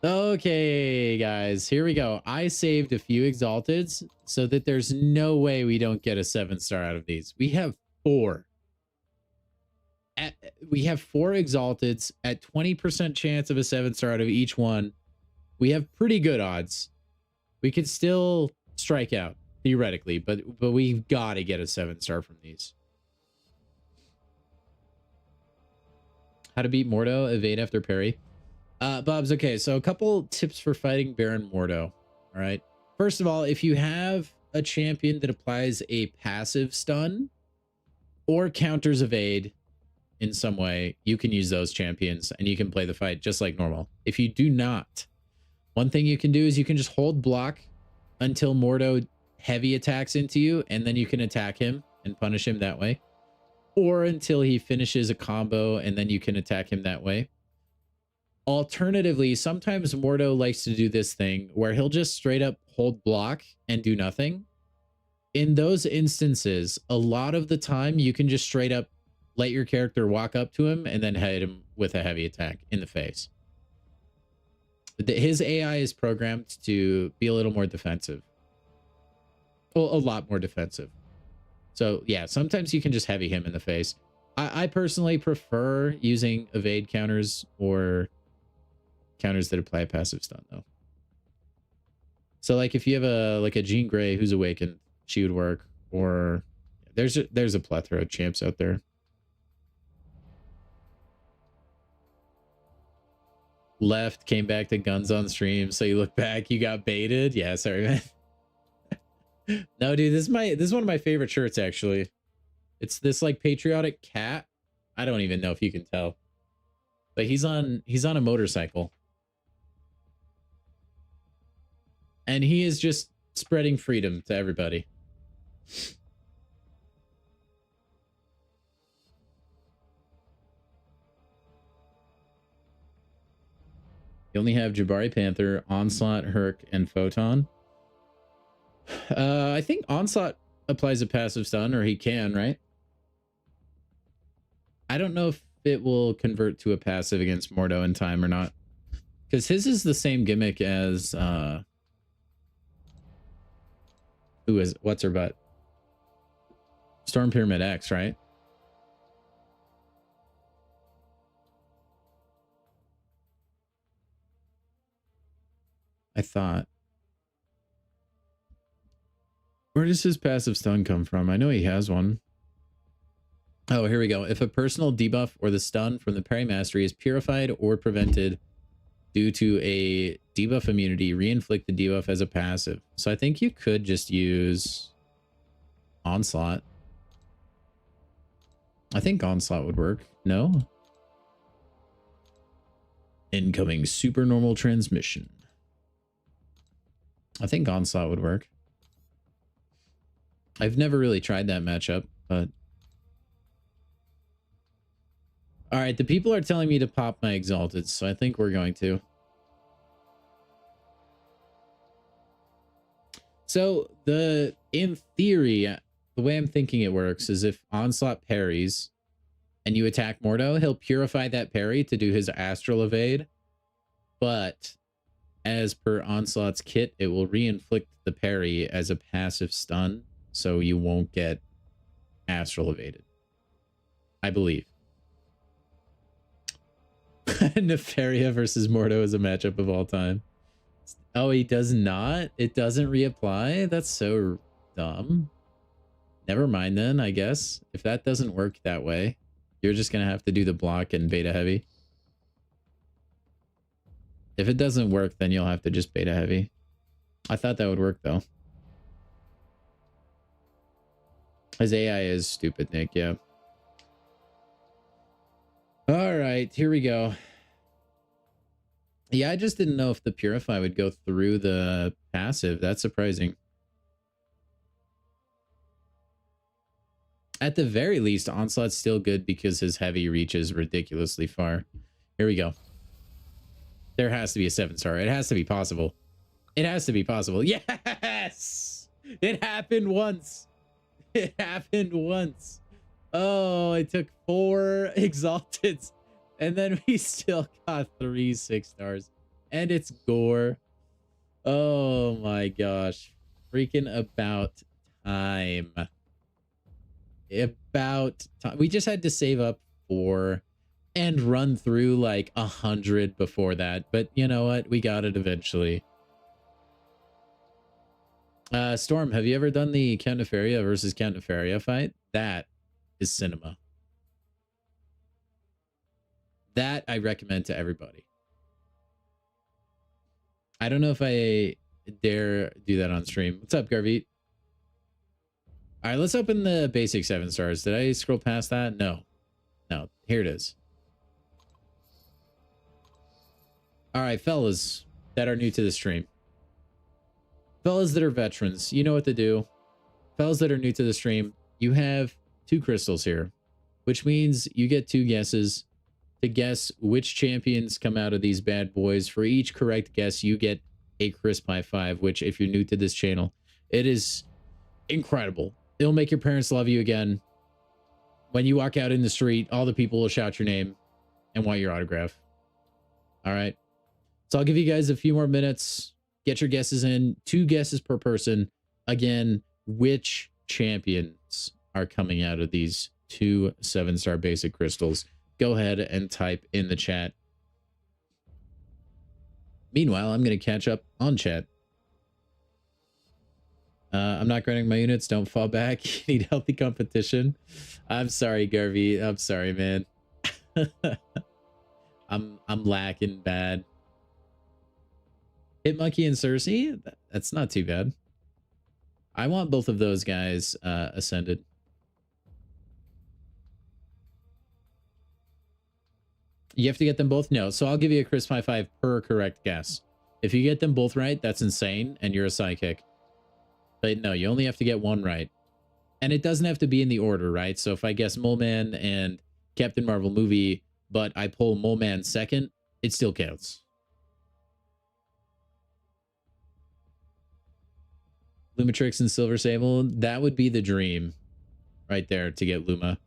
Okay, guys, here we go. I saved a few Exalteds so that there's no way we don't get a 7-star out of these. We have 4. We have 4 Exalteds at 20% chance of a 7-star out of each one. We have pretty good odds. We could still strike out, theoretically, but we've got to get a 7-star from these. How to beat Mordo, evade after parry. Bob's, okay, so a couple tips for fighting Baron Mordo. All right. First of all, if you have a champion that applies a passive stun or counters evade in some way, you can use those champions and you can play the fight just like normal. If you do not, one thing you can do is you can just hold block until Mordo heavy attacks into you, and then you can attack him and punish him that way. Or until he finishes a combo, and then you can attack him that way. Alternatively, sometimes Mordo likes to do this thing where he'll just straight up hold block and do nothing. In those instances, a lot of the time you can just straight up let your character walk up to him and then hit him with a heavy attack in the face. His AI is programmed to be a little more defensive. Well, a lot more defensive. So yeah, sometimes you can just heavy him in the face. I personally prefer using evade counters or counters that apply a passive stun though. So like if you have a Jean Grey who's awakened, she would work. Or there's a plethora of champs out there. Left, came back to guns on stream, so you look back, you got baited. Yeah, sorry, man. No, dude, this is one of my favorite shirts actually. It's this like patriotic cat. I don't even know if you can tell, but he's on a motorcycle, and he is just spreading freedom to everybody. You only have Jabari Panther, Onslaught, Herc, and Photon. I think Onslaught applies a passive stun, or he can, right? I don't know if it will convert to a passive against Mordo in time or not. Because his is the same gimmick as what's her butt? Storm Pyramid X, right? I thought. Where does his passive stun come from? I know he has one. Oh, here we go. If a personal debuff or the stun from the parry mastery is purified or prevented due to a debuff immunity, re-inflict the debuff as a passive. So I think you could just use Onslaught. I think Onslaught would work. No? Incoming super normal transmission. I think Onslaught would work. I've never really tried that matchup, but... Alright, the people are telling me to pop my Exalted, so I think we're going to. So, in theory, the way I'm thinking it works is if Onslaught parries and you attack Mordo, he'll purify that parry to do his Astral Evade. But as per Onslaught's kit, it will re-inflict the parry as a passive stun, so you won't get Astral Evaded. I believe. Nefaria versus Mordo is a matchup of all time. Oh, he does not? It doesn't reapply? That's so dumb. Never mind then, I guess. If that doesn't work that way, you're just going to have to do the block and beta heavy. If it doesn't work, then you'll have to just beta heavy. I thought that would work, though. His AI is stupid, Nick, yeah. All right, here we go. Yeah, I just didn't know if the Purify would go through the passive. That's surprising. At the very least, Onslaught's still good because his heavy reaches ridiculously far. Here we go. There has to be a 7-star. It has to be possible. It has to be possible. Yes! It happened once. It happened once. Oh, it took 4 exalteds, and then we still got 3 6-stars, and it's gore. Oh my gosh, freaking about time. About time. We just had to save up 4 and run through like 100 before that, but you know what, we got it eventually. Storm, have you ever done the Count Nefaria versus Count Nefaria fight? That is cinema. That I recommend to everybody. I don't know if I dare do that on stream. What's up, Garvit? All right, let's open the basic 7 stars. Did I scroll past that? No. No, here it is. All right, fellas that are new to the stream. Fellas that are veterans, you know what to do. Fellas that are new to the stream, you have 2 crystals here, which means you get 2 guesses to guess which champions come out of these bad boys. For each correct guess, you get a crisp high 5, which if you're new to this channel, it is incredible. It'll make your parents love you again. When you walk out in the street, all the people will shout your name and want your autograph. All right. So I'll give you guys a few more minutes. Get your guesses in. 2 guesses per person. Again, which champions are coming out of these 2 7-star basic crystals? Go ahead and type in the chat. Meanwhile, I'm going to catch up on chat. I'm not grinding my units. Don't fall back. You need healthy competition. I'm sorry, Garvey. I'm sorry, man. I'm lacking bad. Hitmonkey and Cersei? That's not too bad. I want both of those guys ascended. You have to get them both? No. So I'll give you a crisp high 5 per correct guess. If you get them both right, that's insane, and you're a sidekick. But no, you only have to get 1 right. And it doesn't have to be in the order, right? So if I guess Mole Man and Captain Marvel movie, but I pull Mole Man second, it still counts. Lumatrix and Silver Sable, that would be the dream right there to get Luma.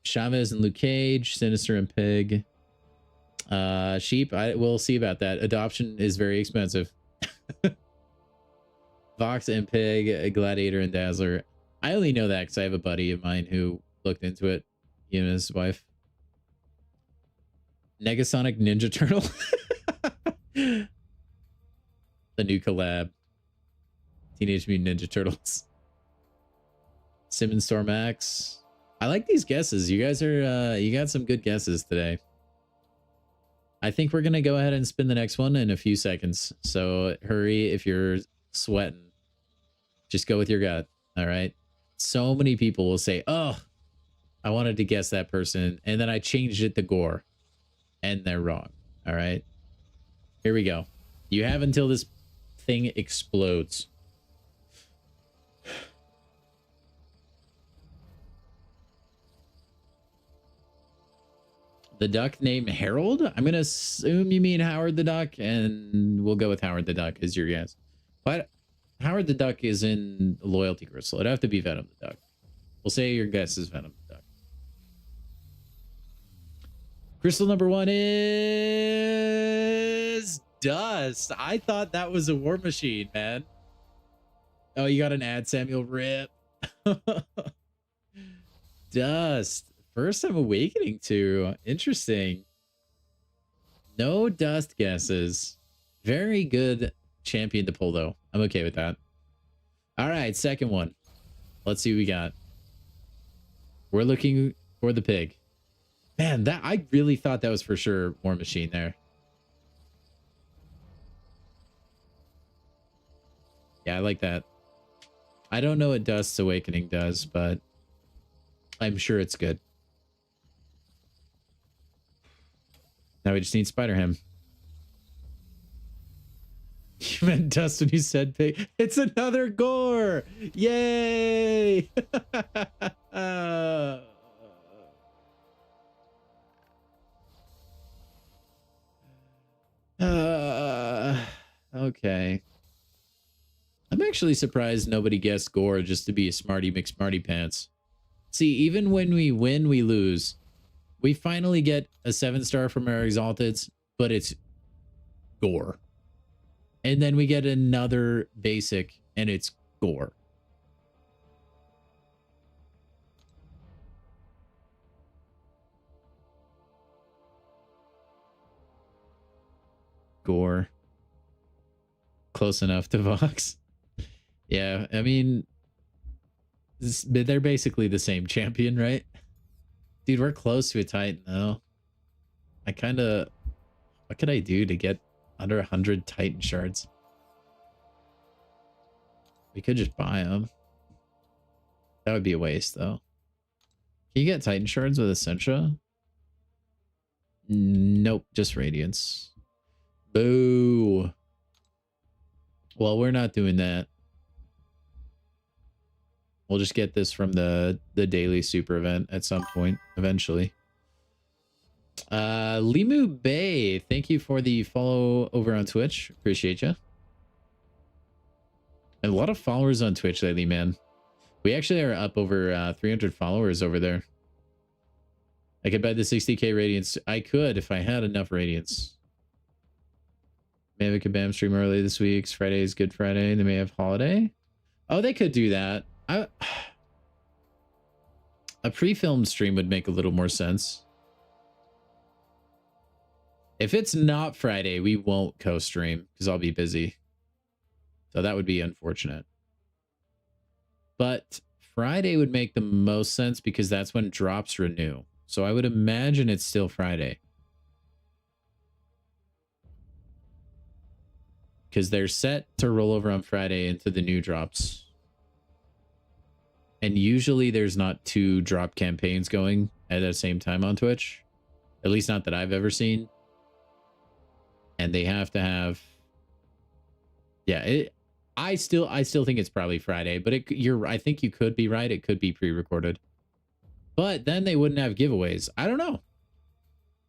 Chavez and Luke Cage, Sinister and Pig. Sheep, we'll see about that. Adoption is very expensive. Vox and Pig, Gladiator and Dazzler. I only know that because I have a buddy of mine who looked into it. He and his wife. Negasonic Ninja Turtle. The new collab. Teenage Mutant Ninja Turtles. Simmons Storm Max. I like these guesses. You guys are, you got some good guesses today. I think we're going to go ahead and spin the next one in a few seconds. So hurry if you're sweating. Just go with your gut. All right. So many people will say, oh, I wanted to guess that person. And then I changed it to Gore. And they're wrong. All right. Here we go. You have until this thing explodes. The duck named Harold? I'm going to assume you mean Howard the Duck, and we'll go with Howard the Duck as your guess. But Howard the Duck is in Loyalty Crystal. It'd have to be Venom the Duck. We'll say your guess is Venom the Duck. Crystal number 1 is Dust. I thought that was a War Machine, man. Oh, you got an ad, Samuel. Rip. Dust. First I'm awakening to. Interesting. No Dust guesses. Very good champion to pull, though. I'm okay with that. All right, second one. Let's see what we got. We're looking for the pig. Man, that I really thought that was for sure War Machine there. Yeah, I like that. I don't know what Dust's Awakening does, but I'm sure it's good. Now we just need Spider-Ham. You meant Dust when you said pig. It's another Gore! Yay! Okay. I'm actually surprised nobody guessed Gore just to be a Smarty McSmarty Pants. See, even when we win, we lose. We finally get a 7-star from our Exalteds, but it's Gore. And then we get another basic, and it's Gore. Gore. Close enough to Vox. Yeah, I mean, they're basically the same champion, right? Dude, we're close to a Titan, though. I kind of... What could I do to get under 100 Titan shards? We could just buy them. That would be a waste, though. Can you get Titan shards with Essentia? Nope, just Radiance. Boo. Well, we're not doing that. We'll just get this from the daily super event at some point, eventually. Limu Bay, thank you for the follow over on Twitch. Appreciate you. A lot of followers on Twitch lately, man. We actually are up over 300 followers over there. I could buy the 60k Radiance. I could if I had enough Radiance. May have a Kabam stream early this week. Friday is Good Friday. They may have holiday. Oh, they could do that. A pre-filmed stream would make a little more sense. If it's not Friday, we won't co-stream because I'll be busy. So that would be unfortunate. But Friday would make the most sense because that's when drops renew. So I would imagine it's still Friday. Because they're set to roll over on Friday into the new drops. And usually there's not 2 drop campaigns going at the same time on Twitch. At least not that I've ever seen. And they have to have... Yeah, I still think it's probably Friday, but I think you could be right. It could be pre-recorded. But then they wouldn't have giveaways. I don't know.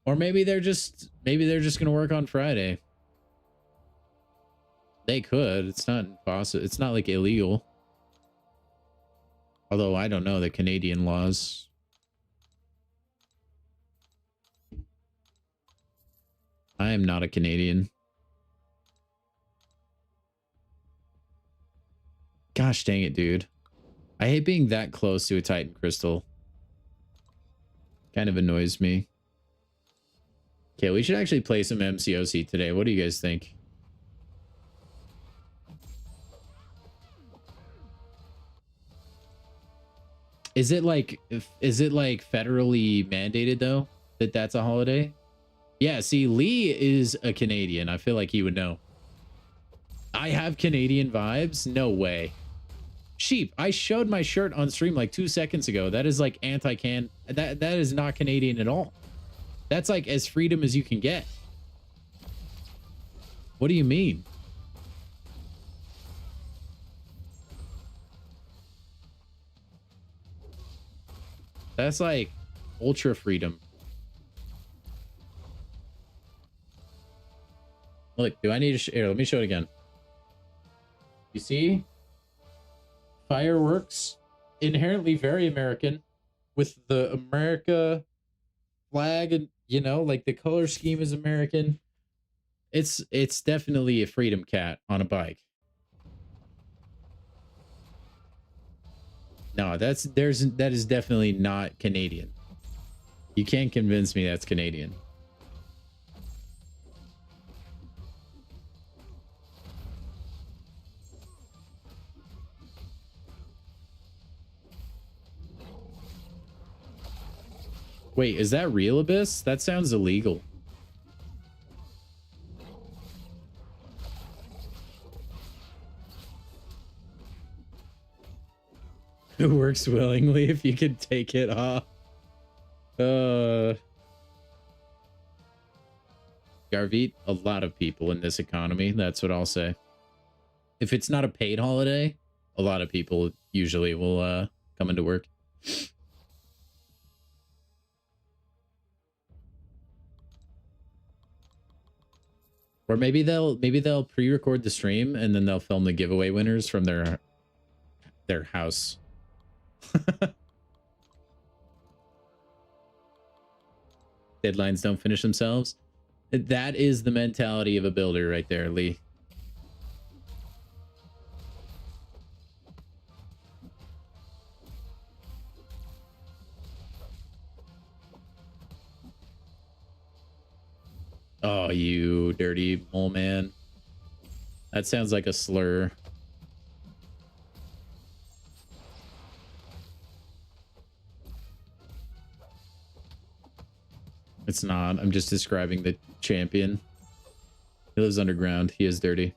Or maybe they're just going to work on Friday. They could. It's not impossible. It's not like illegal. Although I don't know the Canadian laws. I am not a Canadian. Gosh dang it, dude. I hate being that close to a Titan Crystal. Kind of annoys me. Okay, we should actually play some MCOC today. What do you guys think? Is it like federally mandated though that that's a holiday? Yeah, see, Lee is a Canadian. I feel like he would know. I have Canadian vibes? No way. Sheep, I showed my shirt on stream like 2 seconds ago. That is like anti-can. That is not Canadian at all. That's like as freedom as you can get. What do you mean? That's like ultra freedom. Look, do I need to here, let me show it again. You see? Fireworks, inherently very American, with the America flag, and you know, like the color scheme is American. It's definitely a freedom cat on a bike. No, that is definitely not Canadian. You can't convince me that's Canadian. Wait, is that real, Abyss? That sounds illegal. Who works willingly if you could take it off? Garvit, a lot of people in this economy. That's what I'll say. If it's not a paid holiday, a lot of people usually will come into work. Or maybe they'll pre-record the stream and then they'll film the giveaway winners from their house. Deadlines don't finish themselves. That is the mentality of a builder right there, Lee. Oh, you dirty mole man. That sounds like a slur. It's not. I'm just describing the champion. He lives underground. He is dirty.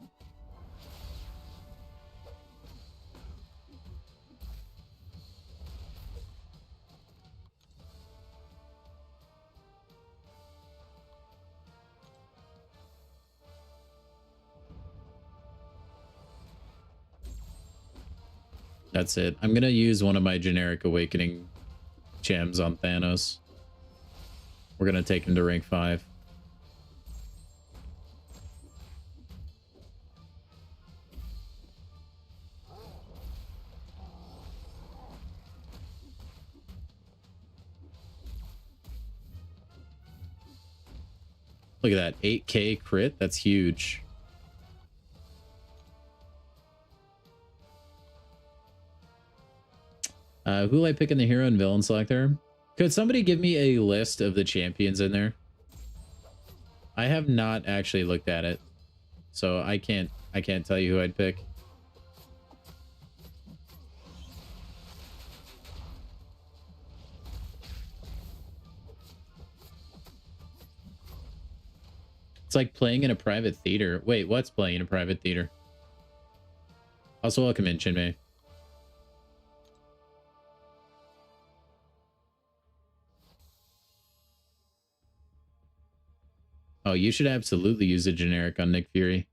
That's it. I'm gonna use one of my generic awakening gems on Thanos. We're gonna take him to rank 5. Look at that 8K crit. That's huge. Who will I pick in the hero and villain selector? Could somebody give me a list of the champions in there? I have not actually looked at it, so I can't tell you who I'd pick. It's like playing in a private theater. Wait, what's playing in a private theater? Also, welcome in, Chinmay. Oh, you should absolutely use a generic on Nick Fury.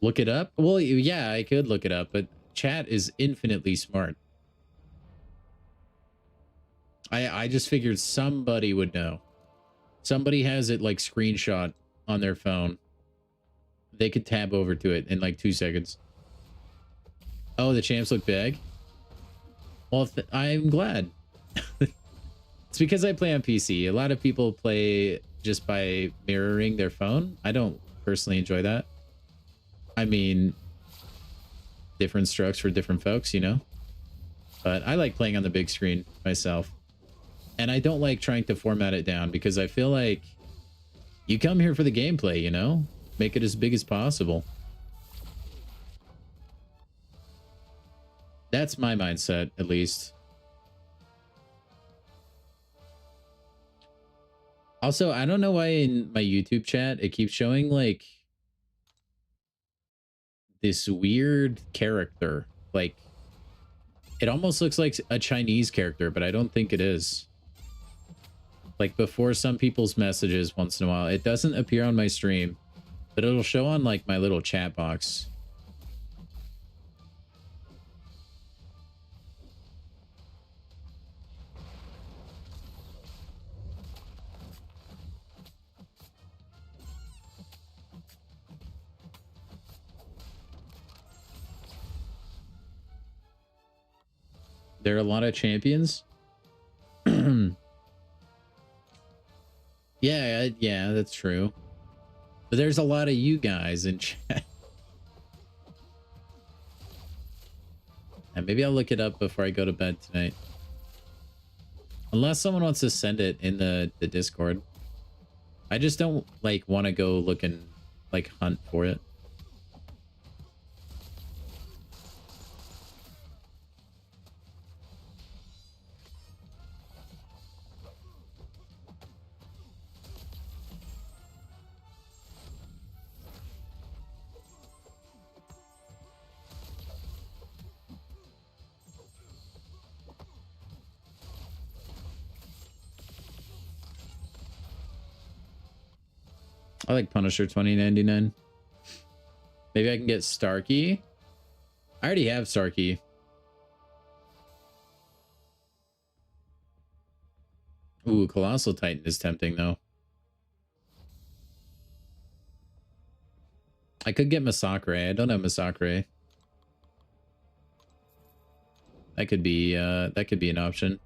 Look it up? Well, yeah, I could look it up, but chat is infinitely smart. I just figured somebody would know. Somebody has it like screenshot on their phone. They could tab over to it in like 2 seconds. Oh, the champs look big? Well, I'm glad. It's because I play on PC. A lot of people play just by mirroring their phone. I don't personally enjoy that. I mean, different strokes for different folks, you know? But I like playing on the big screen myself. And I don't like trying to format it down because I feel like you come here for the gameplay, you know? Make it as big as possible. That's my mindset, at least. Also, I don't know why in my YouTube chat it keeps showing like this weird character. Like, it almost looks like a Chinese character, but I don't think it is. Like before some people's messages once in a while. It doesn't appear on my stream, but it'll show on like my little chat box. There are a lot of champions. Yeah, that's true. But there's a lot of you guys in chat. And maybe I'll look it up before I go to bed tonight. Unless someone wants to send it in the Discord. I just don't like want to go look and like hunt for it. I like Punisher 2099. Maybe I can get Starkey. I already have Starkey. Ooh, Colossal Titan is tempting though. I could get Masakre. I don't have Masakre. That could be an option.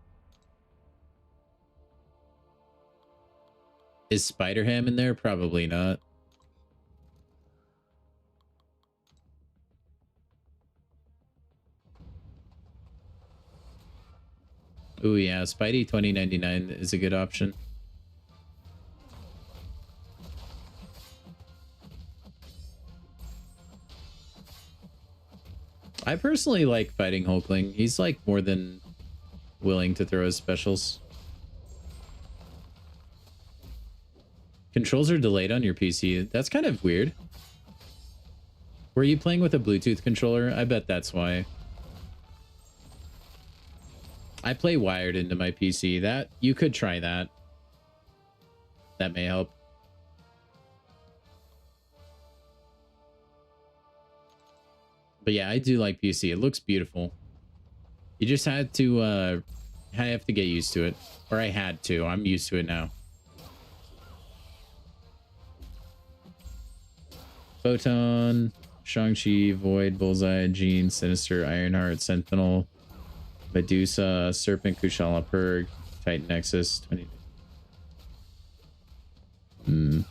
Is Spider-Ham in there? Probably not. Ooh, yeah, Spidey 2099 is a good option. I personally like fighting Hulkling. He's like more than willing to throw his specials. Controls are delayed on your PC. That's kind of weird. Were you playing with a Bluetooth controller? I bet that's why. I play wired into my PC. That you could try that. That may help. But yeah, I do like PC. It looks beautiful. You just had to I have to get used to it. Or I had to. I'm used to it now. Photon, Shang-Chi, Void, Bullseye, Jean, Sinister, Ironheart, Sentinel, Medusa, Serpent, Kushala, Purg, Titan Nexus, 20.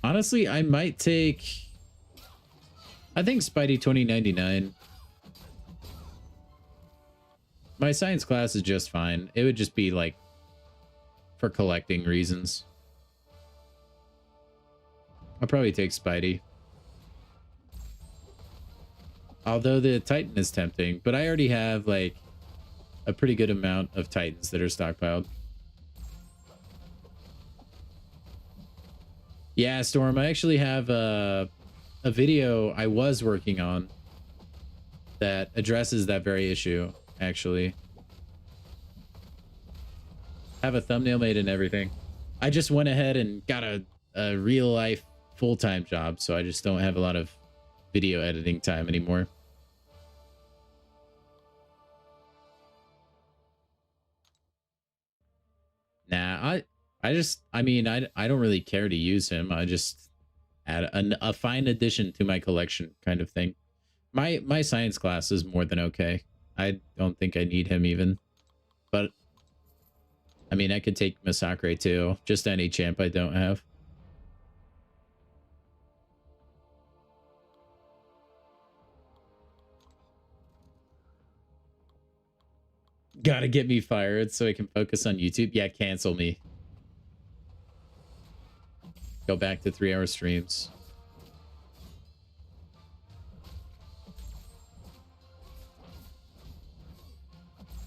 Honestly, I might take... I think Spidey 2099. My science class is just fine. It would just be like for collecting reasons. I'll probably take Spidey. Although the Titan is tempting, but I already have like a pretty good amount of Titans that are stockpiled. Yeah, Storm, I actually have a video I was working on that addresses that very issue, actually. I have a thumbnail made and everything. I just went ahead and got a real life full-time job, so I just don't have a lot of video editing time anymore. Nah, I mean, I don't really care to use him. I just add a fine addition to my collection kind of thing. My science class is more than okay. I don't think I need him even. But, I mean, I could take Masakre too. Just any champ I don't have. Gotta get me fired so I can focus on YouTube. Yeah, cancel me. Go back to 3-hour streams.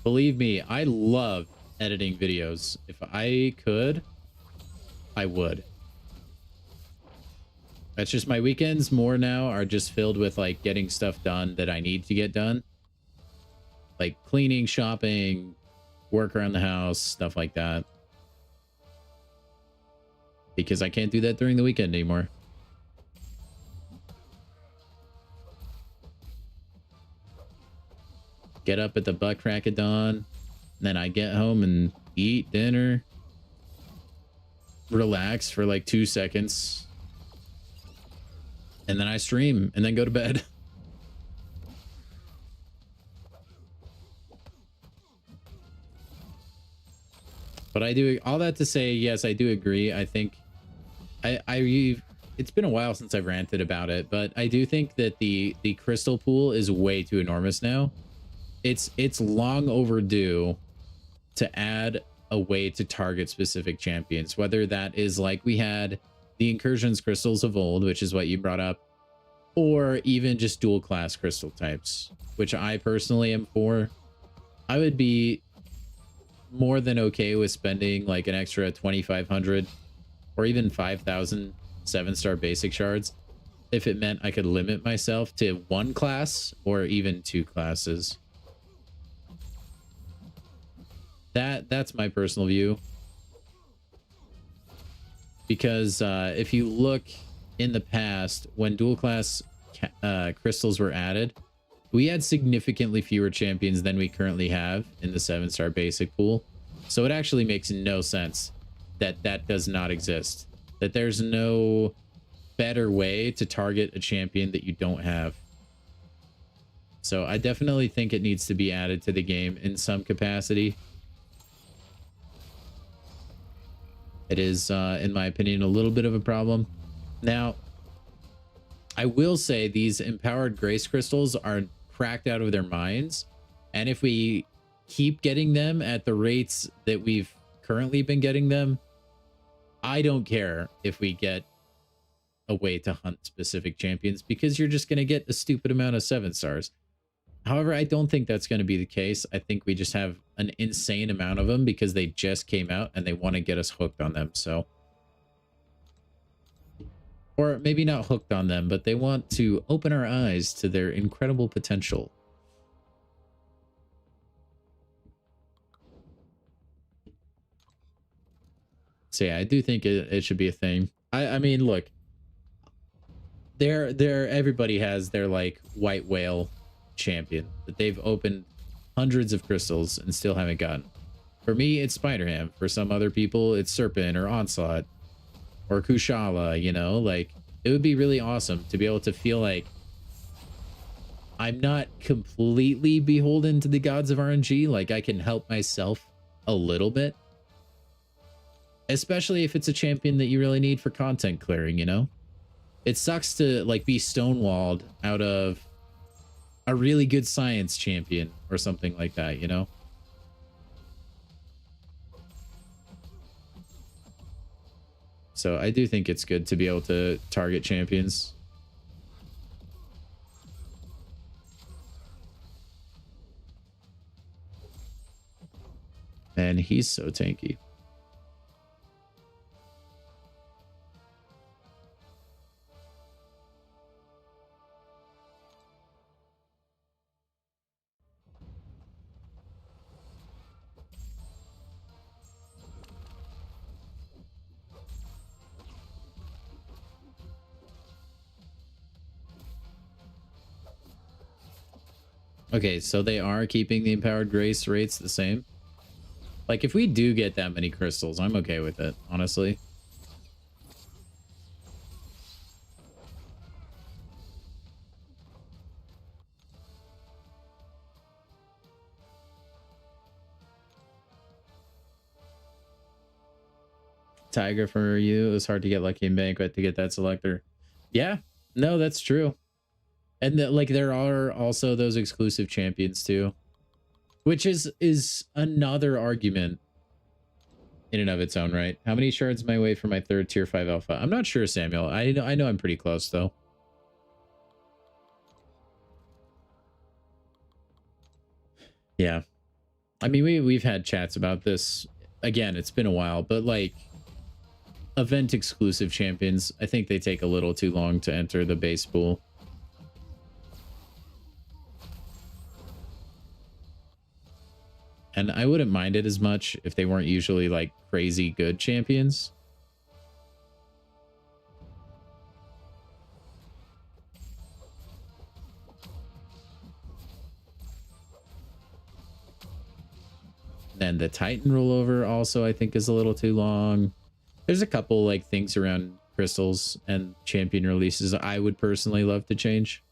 Believe me, I love editing videos. If I could, I would. That's just my weekends more now are just filled with like getting stuff done that I need to get done. Like cleaning, shopping, work around the house, stuff like that. Because I can't do that during the weekend anymore. Get up at the butt crack of dawn. Then I get home and eat dinner. Relax for like 2 seconds. And then I stream and then go to bed. But I do all that to say, yes, I do agree. I think it's been a while since I've ranted about it, but I do think that the crystal pool is way too enormous now. It's long overdue to add a way to target specific champions, whether that is like we had the incursions crystals of old, which is what you brought up, or even just dual class crystal types, which I personally am for. I would be more than okay with spending like an extra 2,500 or even 5,000 7-star basic shards if it meant I could limit myself to one class or even 2 classes. That's my personal view. Because if you look in the past, when dual class crystals were added, We had significantly fewer champions than we currently have in the 7-star basic pool. So it actually makes no sense that that does not exist. That there's no better way to target a champion that you don't have. So I definitely think it needs to be added to the game in some capacity. It is, in my opinion, a little bit of a problem. Now, I will say these empowered grace crystals are cracked out of their minds. And if we keep getting them at the rates that we've currently been getting them, I don't care if we get a way to hunt specific champions, because you're just going to get a stupid amount of 7-stars. However, I don't think that's going to be the case. I think we just have an insane amount of them because they just came out and they want to get us hooked on them. So, or maybe not hooked on them, but they want to open our eyes to their incredible potential. So yeah, I do think it should be a thing. I mean, look, everybody has their like white whale champion that they've opened hundreds of crystals and still haven't gotten. For me, it's Spider-Ham. For some other people, it's Serpent or Onslaught or Kushala, you know? Like, it would be really awesome to be able to feel like I'm not completely beholden to the gods of RNG. Like, I can help myself a little bit. Especially if it's a champion that you really need for content clearing, you know? It sucks to, like, be stonewalled out of a really good science champion or something like that, you know? So I do think it's good to be able to target champions. And he's so tanky. Okay, so they are keeping the empowered grace rates the same. Like, if we do get that many crystals, I'm okay with it, honestly. Tiger, for you, it was hard to get lucky in Banquet to get that selector. Yeah, no, that's true. And that, like, there are also those exclusive champions too, which is another argument in and of its own right. How many shards am I away from my 3rd tier 5 alpha? I'm not sure, Samuel. I know I'm pretty close though. Yeah, I mean, we've had chats about this. Again, it's been a while, but like, event exclusive champions, I think they take a little too long to enter the base pool. And I wouldn't mind it as much if they weren't usually like crazy good champions. Then the Titan rollover also, I think, is a little too long. There's a couple like things around crystals and champion releases I would personally love to change.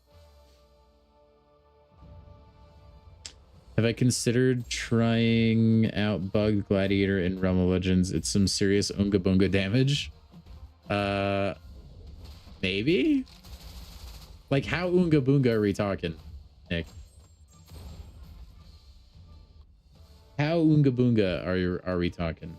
Have I considered trying out Bug Gladiator in Realm of Legends? It's some serious Unga Bunga damage. Maybe? Like, how Unga Bunga are we talking, Nick? How Unga Bunga are we talking?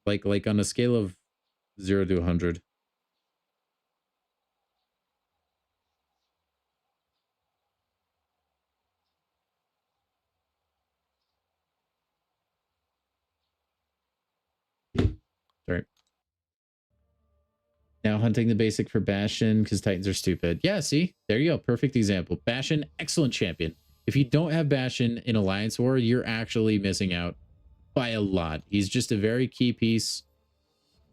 Like on a scale of 0 to 100. Sorry. Now hunting the basic for Bastion because Titans are stupid. Yeah, see? There you go. Perfect example. Bastion, excellent champion. If you don't have Bastion in Alliance War, you're actually missing out. by a lot. He's just a very key piece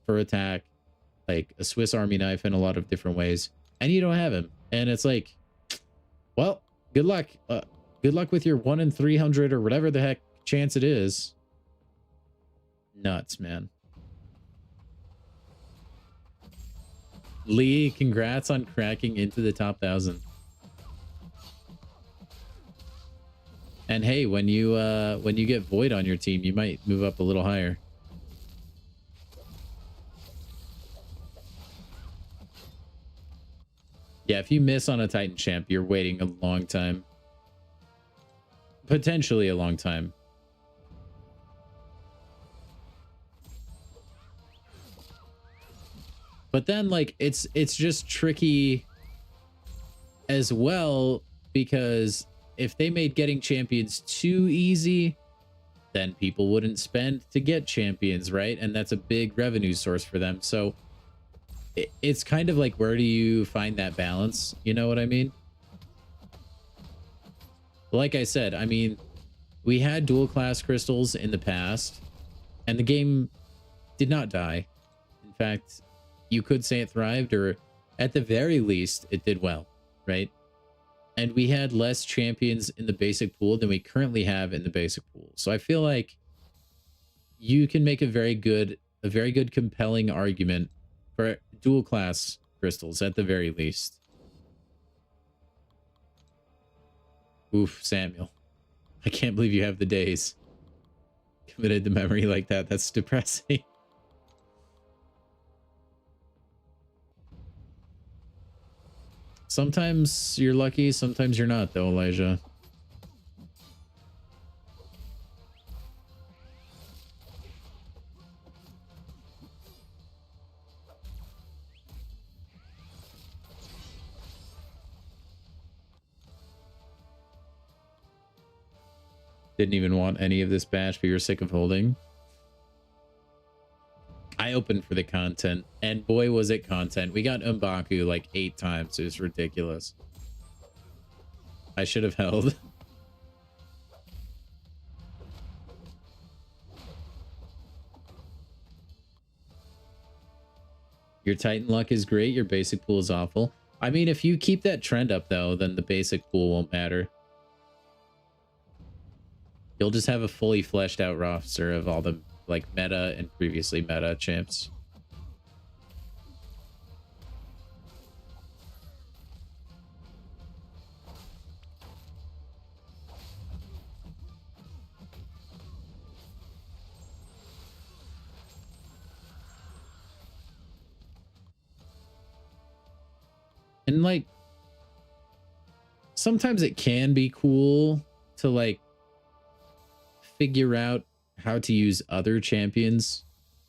for attack, like a Swiss Army knife in a lot of different ways. And you don't have him. And it's like, well, good luck. Good luck with your 1 in 300 or whatever the heck chance it is. Nuts, man. Lee, congrats on cracking into the top 1,000. And hey, when you get Void on your team, you might move up a little higher. Yeah, if you miss on a Titan champ, you're waiting a long time. Potentially a long time. But then, like, it's just tricky as well, because if they made getting champions too easy, then people wouldn't spend to get champions, right? And that's a big revenue source for them. So it's kind of like, where do you find that balance? You know what I mean? Like I said, I mean, we had dual class crystals in the past, and the game did not die. In fact, you could say it thrived, or at the very least, it did well, right? And we had less champions in the basic pool than we currently have in the basic pool. So I feel like you can make a very good, compelling argument for dual class crystals at the very least. Oof, Samuel. I can't believe you have the days committed to memory like that. That's depressing. Sometimes you're lucky, sometimes you're not, though, Elijah. Didn't even want any of this batch, but you're sick of holding. I opened for the content, and boy, was it content. We got M'Baku like 8 times. It was ridiculous. I should have held. Your Titan luck is great. Your basic pool is awful. I mean, if you keep that trend up, though, then the basic pool won't matter. You'll just have a fully fleshed out roster of all the like meta and previously meta champs. And like, sometimes it can be cool to like figure out how to use other champions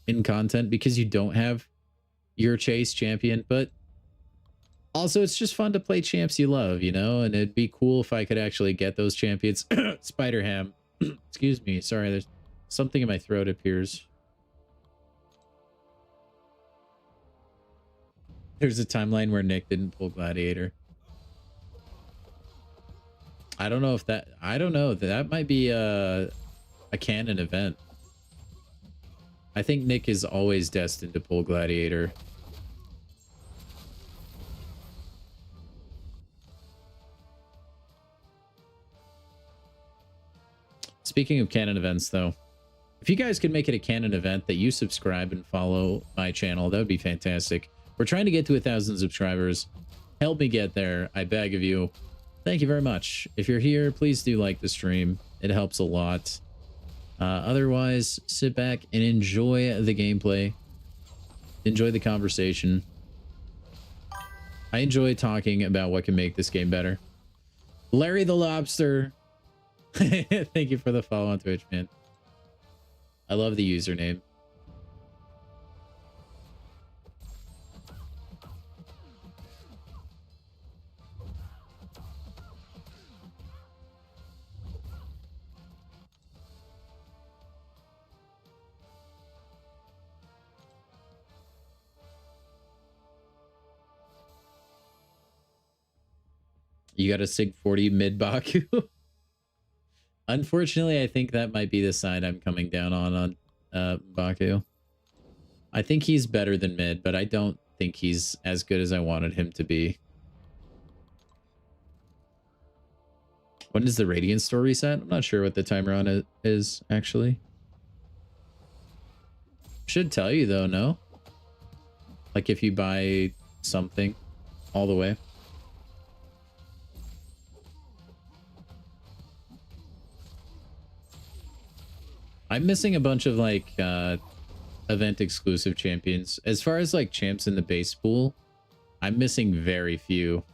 in content, because you don't have your chase champion, but also it's just fun to play champs you love, you know? And it'd be cool if I could actually get those champions. Spider Ham. Excuse me. Sorry, there's something in my throat appears. There's a timeline where Nick didn't pull Gladiator. I don't know if that... I don't know. That might be a canon event. I think Nick is always destined to pull Gladiator. Speaking of canon events, though, if you guys could make it a canon event that you subscribe and follow my channel, that would be fantastic. We're trying to get to 1,000 subscribers. Help me get there, I beg of you. Thank you very much. If you're here, please do like the stream. It helps a lot. Otherwise, sit back and enjoy the gameplay. Enjoy the conversation. I enjoy talking about what can make this game better. Larry the Lobster. Thank you for the follow on Twitch, man. I love the username. You got a Sig 40 mid Baku. Unfortunately, I think that might be the side I'm coming down on Baku. I think he's better than mid, but I don't think he's as good as I wanted him to be. When does the Radiant store reset? I'm not sure what the timer on it is, actually. Should tell you, though, no? Like if you buy something all the way. I'm missing a bunch of, like, event exclusive champions. As far as, like, champs in the base pool, I'm missing very few.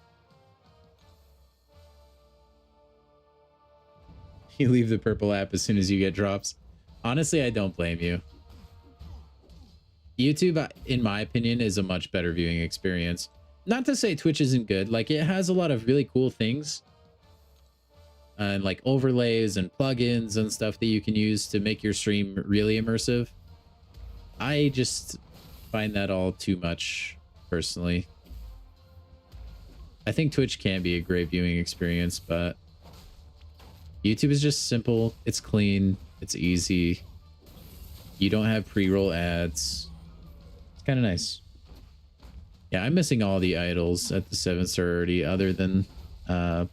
You leave the purple app as soon as you get drops. Honestly, I don't blame you. YouTube, in my opinion, is a much better viewing experience. Not to say Twitch isn't good. Like, it has a lot of really cool things. And, like, overlays and plugins and stuff that you can use to make your stream really immersive. I just find that all too much, personally. I think Twitch can be a great viewing experience, but YouTube is just simple. It's clean. It's easy. You don't have pre-roll ads. It's kind of nice. Yeah, I'm missing all the idols at the 7-star already, other than the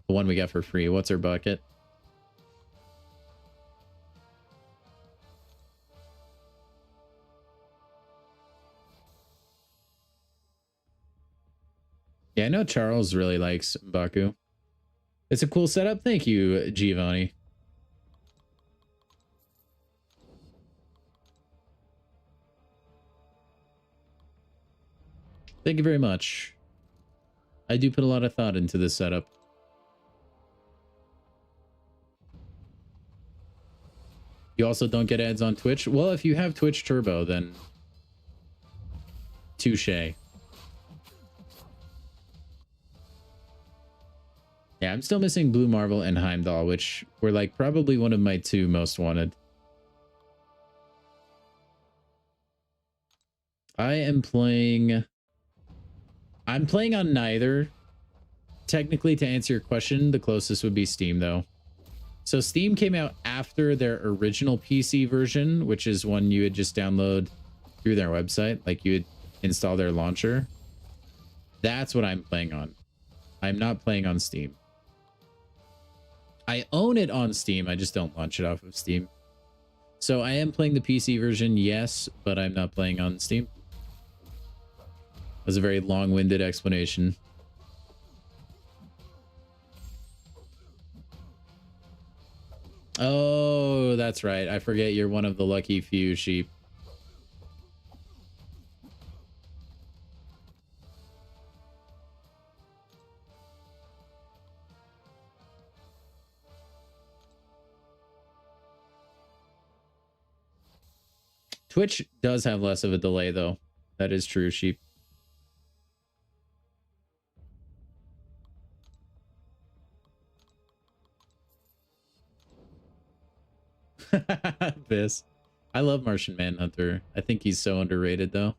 one we got for free. What's our bucket? Yeah, I know Charles really likes Baku. It's a cool setup. Thank you, Giovanni. Thank you very much. I do put a lot of thought into this setup. You also don't get ads on Twitch? Well, if you have Twitch Turbo, then touche. Yeah, I'm still missing Blue Marvel and Heimdall, which were like probably one of my 2 most wanted. I'm playing on neither. Technically, to answer your question, the closest would be Steam, though. So Steam came out after their original PC version, which is one you would just download through their website. Like, you would install their launcher. That's what I'm playing on. I'm not playing on Steam. I own it on Steam. I just don't launch it off of Steam. So I am playing the PC version, yes, but I'm not playing on Steam. That was a very long-winded explanation. Oh, that's right. I forget you're one of the lucky few sheep. Twitch does have less of a delay, though. That is true, sheep. This. I love Martian Manhunter. I think he's so underrated, though.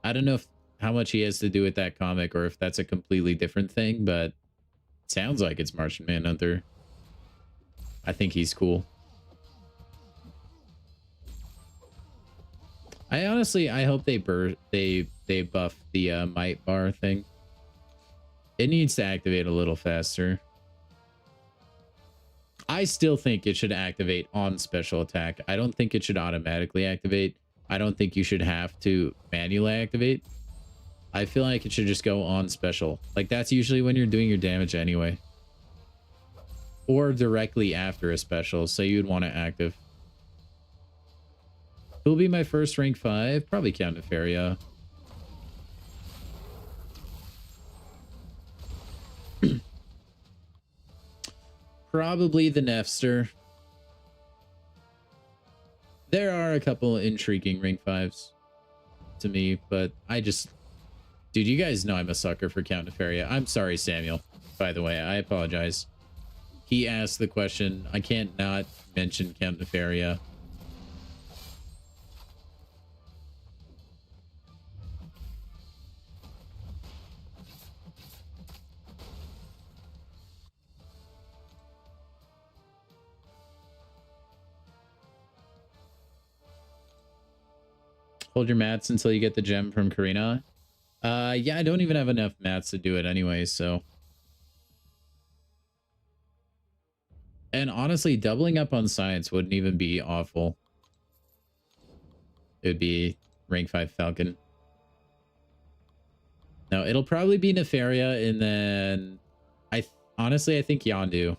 I don't know how much he has to do with that comic or if that's a completely different thing, but it sounds like it's Martian Manhunter. I think he's cool. I hope they buff the might bar thing. It needs to activate a little faster. I still think it should activate on special attack. I don't think it should automatically activate. I don't think you should have to manually activate. I feel like it should just go on special. Like, that's usually when you're doing your damage anyway. Or directly after a special, so you'd want it active. Who'll be my first rank 5? Probably Count Nefaria. Probably the Nefster. There are a couple intriguing rank 5s to me, but I just... Dude, you guys know I'm a sucker for Count Nefaria. I'm sorry, Samuel, by the way. I apologize. He asked the question. I can't not mention Count Nefaria. Hold your mats until you get the gem from Karina. Yeah, I don't even have enough mats to do it anyway, so. And honestly, doubling up on science wouldn't even be awful. It would be rank 5 Falcon. No, it'll probably be Nefaria, and then honestly, I think Yondu.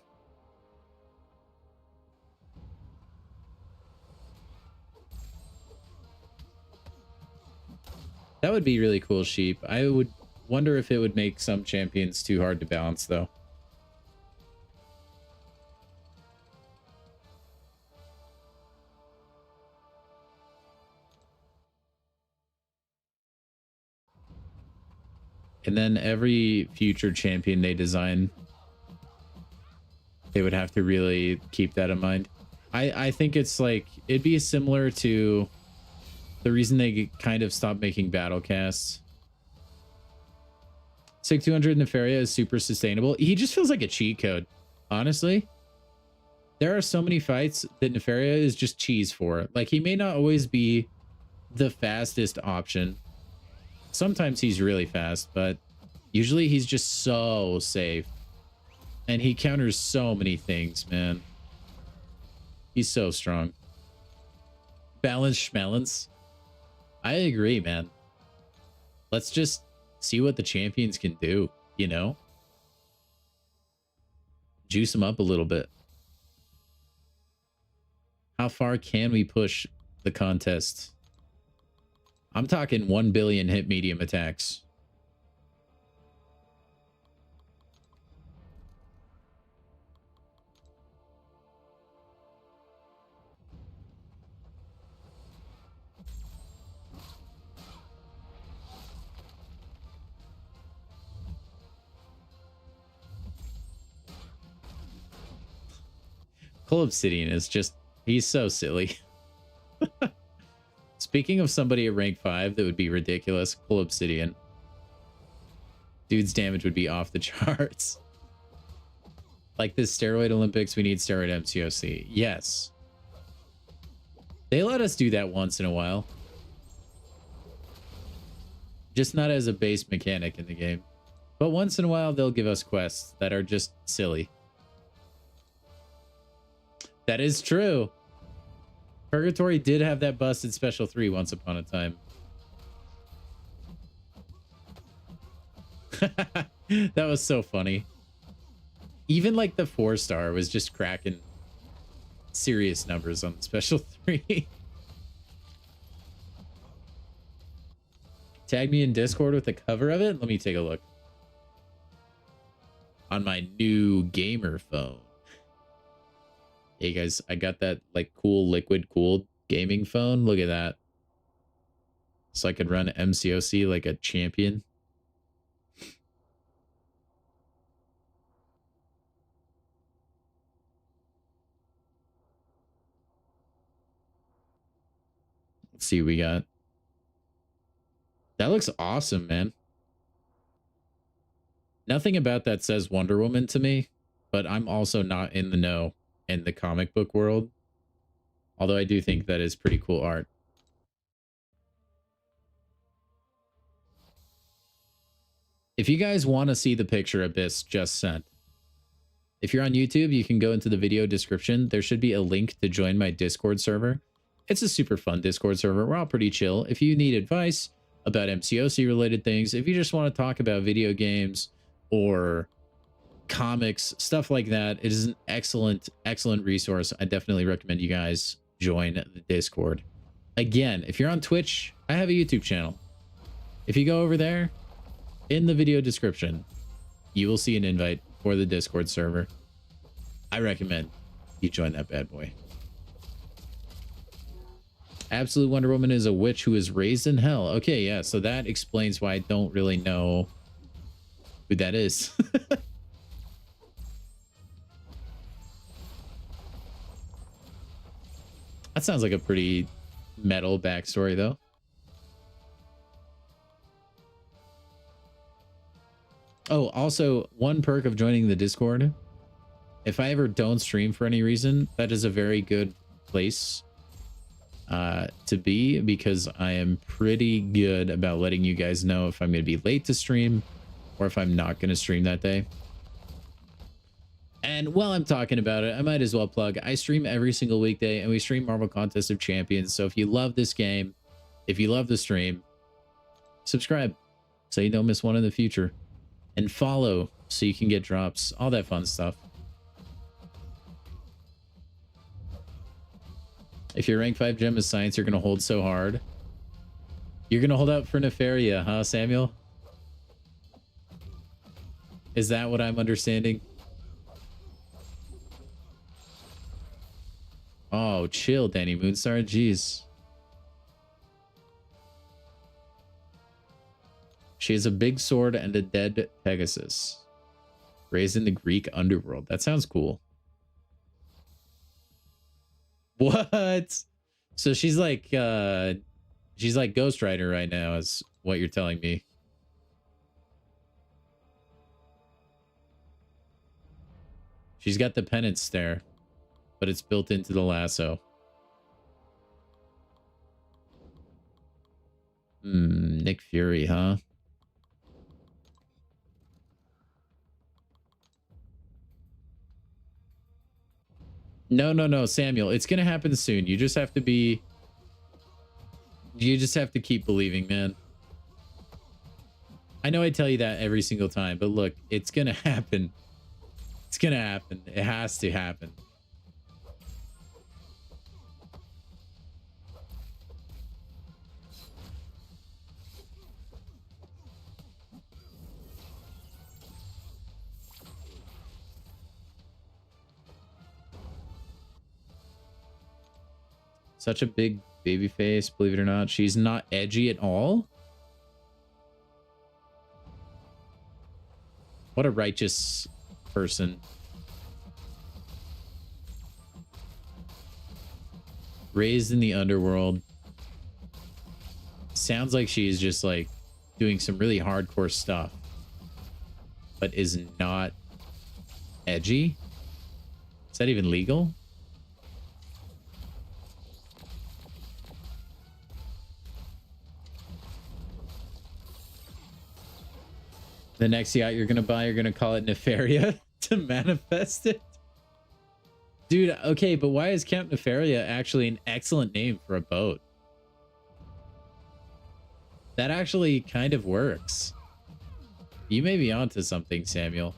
That would be really cool, Sheep. I would wonder if it would make some champions too hard to balance, though. And then every future champion they design, they would have to really keep that in mind. I think it's like, it'd be similar to the reason they kind of stopped making battle casts. Sig 200 Nefaria is super sustainable. He just feels like a cheat code, honestly. There are so many fights that Nefaria is just cheese for. Like, he may not always be the fastest option. Sometimes he's really fast, but usually he's just so safe. And he counters so many things, man. He's so strong. Balance schmalance. I agree, man. Let's just see what the champions can do, you know? Juice them up a little bit. How far can we push the contest? I'm talking 1 billion hit medium attacks. Full Obsidian is just, he's so silly. Speaking of somebody at rank 5 that would be ridiculous, Full Obsidian. Dude's damage would be off the charts. Like this steroid Olympics, we need steroid MCOC. Yes. They let us do that once in a while. Just not as a base mechanic in the game. But once in a while, they'll give us quests that are just silly. That is true. Purgatory did have that busted special 3 once upon a time. That was so funny. Even like the 4-star was just cracking serious numbers on the special 3. Tag me in Discord with the cover of it. Let me take a look. On my new gamer phone. Hey guys, I got that like cool liquid cooled gaming phone. Look at that. So I could run MCOC like a champion. Let's see what we got. That looks awesome, man. Nothing about that says Wonder Woman to me, but I'm also not in the know in the comic book world. Although I do think that is pretty cool art. If you guys want to see the picture Abyss just sent, if you're on YouTube, you can go into the video description. There should be a link to join my Discord server. It's a super fun Discord server. We're all pretty chill. If you need advice about MCOC related things, if you just want to talk about video games or comics, stuff like that, it is an excellent resource. I definitely recommend you guys join the Discord. Again, if you're on Twitch, I have a YouTube channel. If you go over there in the video description, you will see an invite for the Discord server. I recommend you join that bad boy. Absolute Wonder Woman is a witch who is raised in hell. Okay, yeah, so that explains why I don't really know who that is. That sounds like a pretty metal backstory, though. Oh, also, one perk of joining the Discord. If I ever don't stream for any reason, that is a very good place to be, because I am pretty good about letting you guys know if I'm going to be late to stream or if I'm not going to stream that day. And while I'm talking about it, I might as well plug, I stream every single weekday and we stream Marvel Contest of Champions. So if you love this game, if you love the stream, subscribe so you don't miss one in the future, and follow so you can get drops, all that fun stuff. If your rank 5 gem is science, you're going to hold so hard. You're going to hold out for Nefaria, huh, Samuel? Is that what I'm understanding? Oh, chill, Danny Moonstar. Jeez. She has a big sword and a dead Pegasus. Raised in the Greek underworld. That sounds cool. What? So she's like Ghost Rider right now, is what you're telling me. She's got the penance stare, but it's built into the lasso. Nick Fury, huh? No, Samuel. It's gonna happen soon. You just have to keep believing, man. I know I tell you that every single time, but look, it's gonna happen. It's gonna happen. It has to happen. Such a big baby face, believe it or not. She's not edgy at all. What a righteous person. Raised in the underworld. Sounds like she's just like doing some really hardcore stuff, but is not edgy. Is that even legal? The next yacht you're gonna buy, you're gonna call it Nefaria to manifest it? Dude, okay, but why is Count Nefaria actually an excellent name for a boat? That actually kind of works. You may be onto something, Samuel.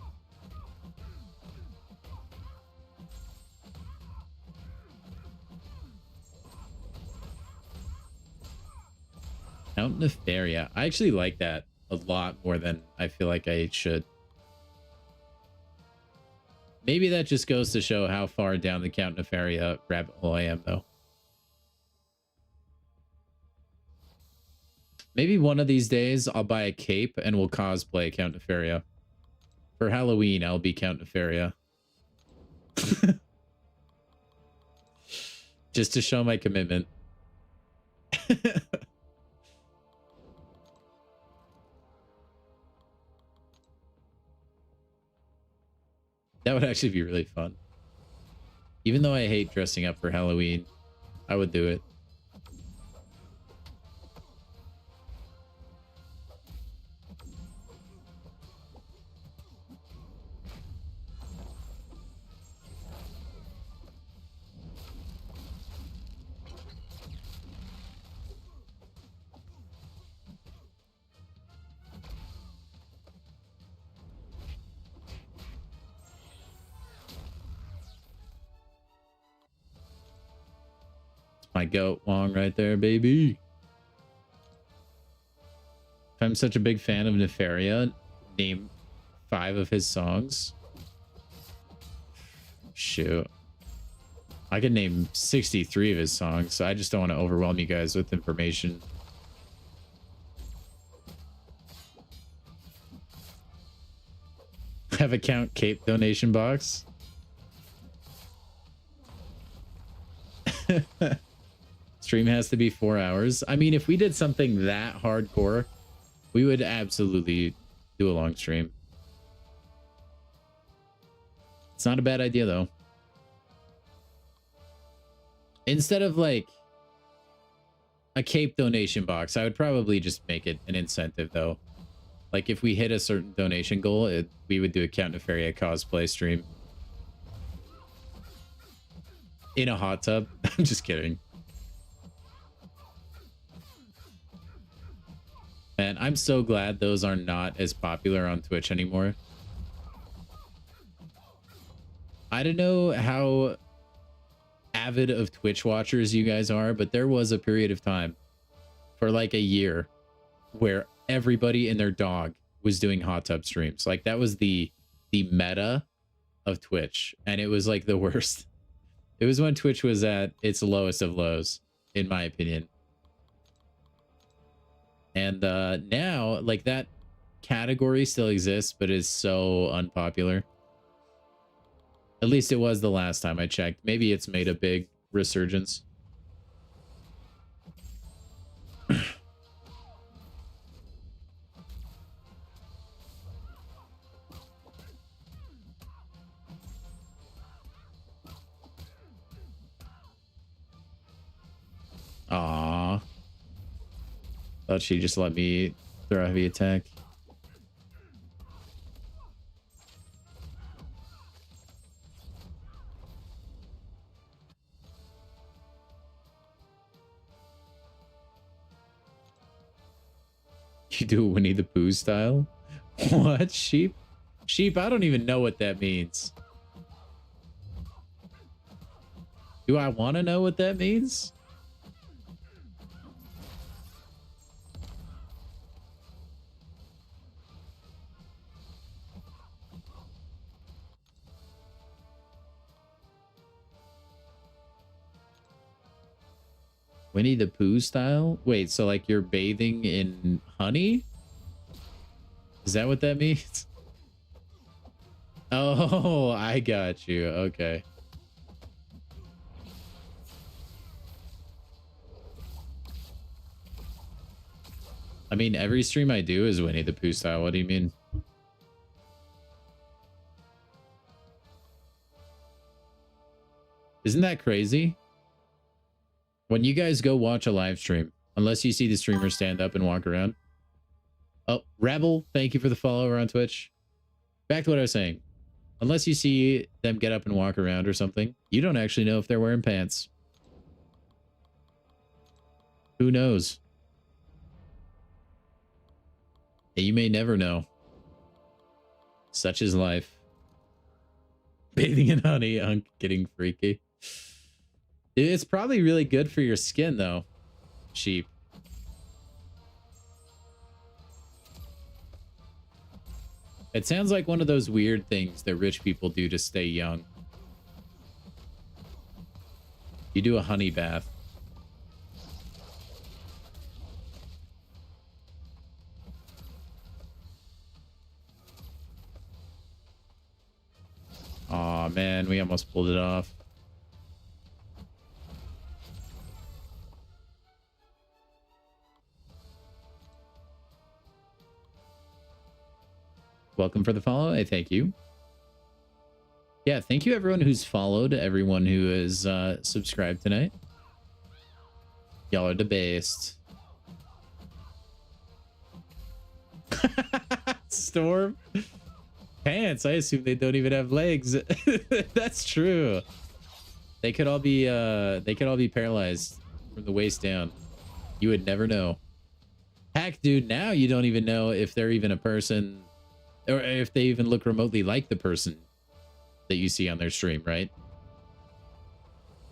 Count Nefaria. I actually like that a lot more than I feel like I should. Maybe that just goes to show how far down the Count Nefaria rabbit hole I am, though. Maybe one of these days I'll buy a cape and we'll cosplay Count Nefaria. For Halloween, I'll be Count Nefaria. Just to show my commitment. That would actually be really fun. Even though I hate dressing up for Halloween, I would do it. My goat Wong right there, baby. If I'm such a big fan of Nefaria, name 5 of his songs. Shoot. I could name 63 of his songs, so I just don't want to overwhelm you guys with information. Have a Count Cape donation box. Stream has to be 4 hours. I mean, if we did something that hardcore, we would absolutely do a long stream. It's not a bad idea, though. Instead of like a cape donation box. I would probably just make it an incentive though. Like if we hit a certain donation goal, we would do a Count Nefaria cosplay stream in a hot tub. I'm just kidding. And I'm so glad those are not as popular on Twitch anymore. I don't know how avid of Twitch watchers you guys are, but there was a period of time for like a year where everybody and their dog was doing hot tub streams. Like that was the meta of Twitch, and it was like the worst. It was when Twitch was at its lowest of lows, in my opinion. And now, like, that category still exists, but is so unpopular. At least it was the last time I checked. Maybe it's made a big resurgence. Aww. Thought she just let me throw a heavy attack. You do a Winnie the Pooh style? What? Sheep? Sheep? I don't even know what that means. Do I want to know what that means? Winnie the Pooh style? Wait, so like you're bathing in honey? Is that what that means? Oh, I got you. Okay. I mean, every stream I do is Winnie the Pooh style. What do you mean? Isn't that crazy? When you guys go watch a live stream, unless you see the streamer stand up and walk around. Oh, Rebel, thank you for the follower on Twitch. Back to what I was saying. Unless you see them get up and walk around or something, you don't actually know if they're wearing pants. Who knows? You may never know. Such is life. Bathing in honey, I'm getting freaky. It's probably really good for your skin, though. Sheep. It sounds like one of those weird things that rich people do to stay young. You do a honey bath. Aw, man, we almost pulled it off. Welcome for the follow. Hey, thank you. Yeah, thank you everyone who's followed, everyone who is subscribed tonight. Y'all are the best. Storm pants. I assume they don't even have legs. That's true. They could all be paralyzed from the waist down. You would never know. Heck, dude, now you don't even know if they're even a person, or if they even look remotely like the person that you see on their stream, right?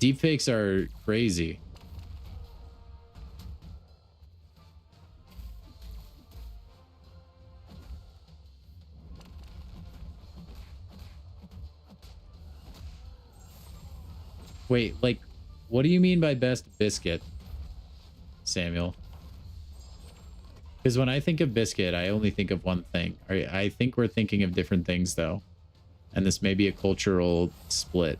Deepfakes are crazy. Wait, like, what do you mean by best biscuit, Samuel? Because when I think of biscuit, I only think of one thing. I think we're thinking of different things, though. And this may be a cultural split.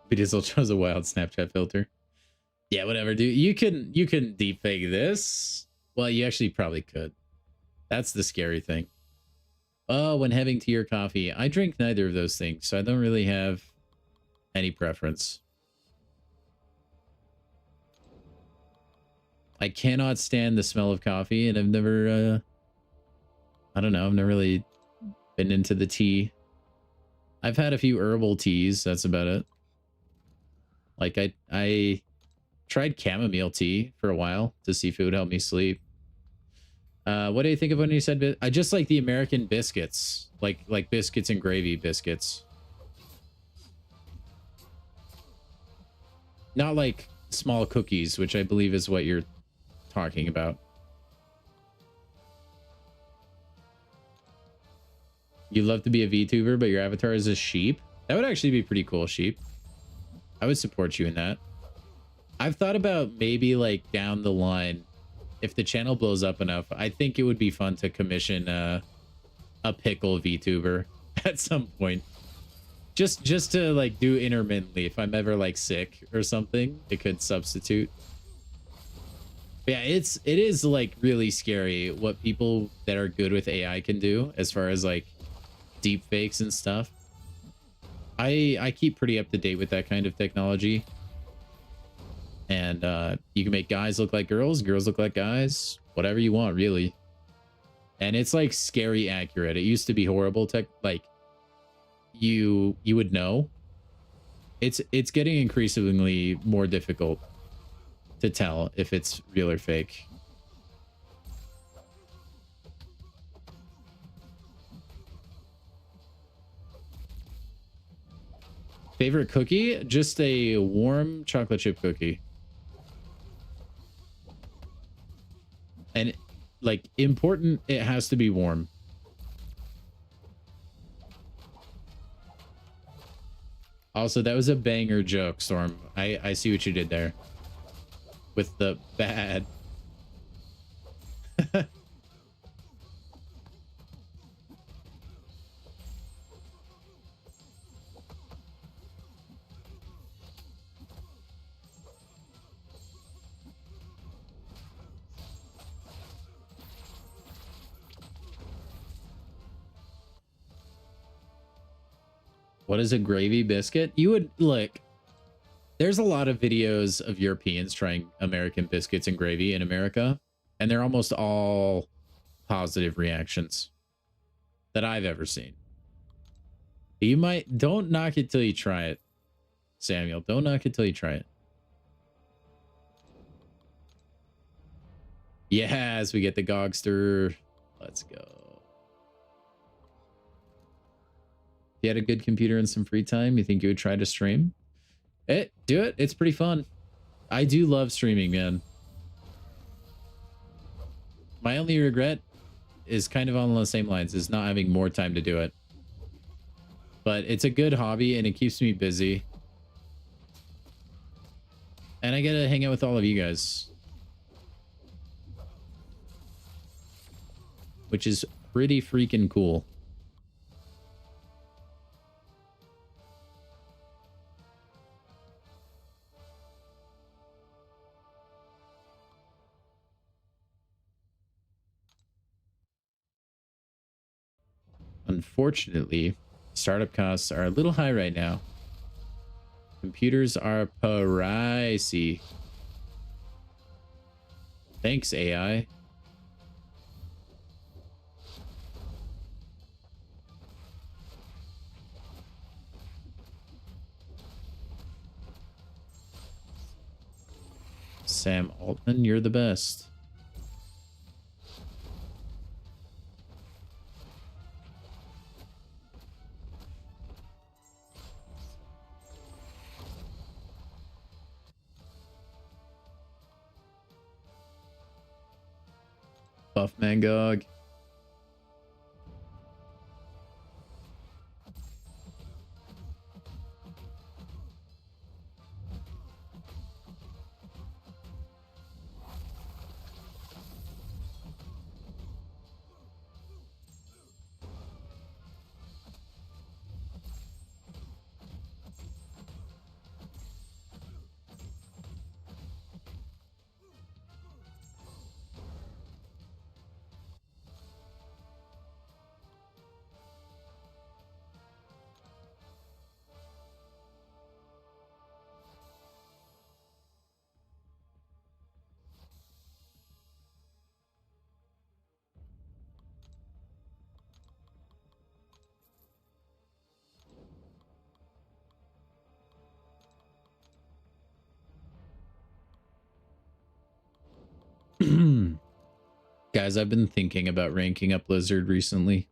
Bidizzle chose a wild Snapchat filter. Yeah, whatever, dude. You can deepfake this. Well, you actually probably could. That's the scary thing. Oh, when having tea or coffee. I drink neither of those things, so I don't really have any preference. I cannot stand the smell of coffee, and I've never, I don't know, I've never really been into the tea. I've had a few herbal teas, that's about it. Like, I tried chamomile tea for a while to see if it would help me sleep. What do you think of when you said I just like the American biscuits, like biscuits and gravy biscuits, not like small cookies, which I believe is what you're talking about. You love to be a VTuber, but your avatar is a sheep. That would actually be pretty cool, sheep. I would support you in that. I've thought about maybe like down the line, if the channel blows up enough, I think it would be fun to commission a pickle VTuber at some point. Just to like do intermittently. If I'm ever like sick or something, it could substitute. But yeah, it is like really scary what people that are good with AI can do as far as like deep fakes and stuff. I keep pretty up to date with that kind of technology. And you can make guys look like girls, girls look like guys, whatever you want, really. And it's like scary accurate. It used to be horrible tech, like you would know. It's getting increasingly more difficult to tell if it's real or fake. Favorite cookie? Just a warm chocolate chip cookie. And like important, it has to be warm. Also, that was a banger joke, Storm. I see what you did there. With the bad. What is a gravy biscuit? You would look. There's a lot of videos of Europeans trying American biscuits and gravy in America, and they're almost all positive reactions that I've ever seen. You might don't knock it till you try it, Samuel. Don't knock it till you try it. Yes, we get the Gogster. Let's go. If you had a good computer and some free time, you think you would try to stream? Do it. It's pretty fun. I do love streaming, man. My only regret is kind of on the same lines, is not having more time to do it. But it's a good hobby and it keeps me busy. And I get to hang out with all of you guys, which is pretty freaking cool. Unfortunately, startup costs are a little high right now. Computers are pricey. Thanks, AI. Sam Altman, you're the best. Buff Mangog. Guys, I've been thinking about ranking up Lizard recently.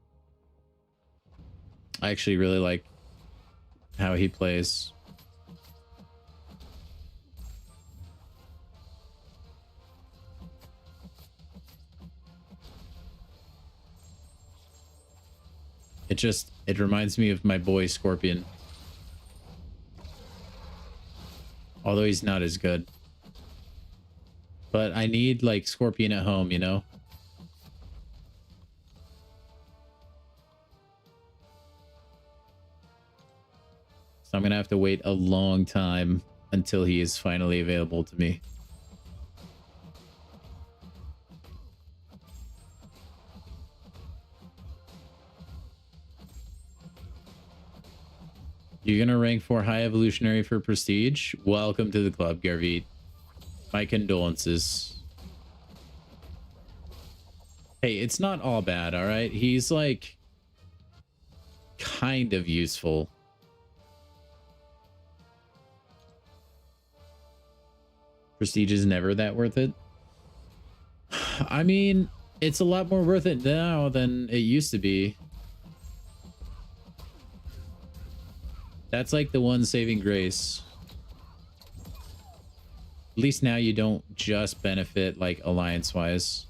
I actually really like how he plays. It reminds me of my boy Scorpion. Although he's not as good. But I need like Scorpion at home, you know? So I'm gonna have to wait a long time until he is finally available to me. You're gonna rank 4 high evolutionary for prestige? Welcome to the club, Garvit. My condolences. Hey, it's not all bad, all right? He's like kind of useful. Prestige is never that worth it. I mean, it's a lot more worth it now than it used to be. That's like the one saving grace. At least now you don't just benefit like alliance-wise.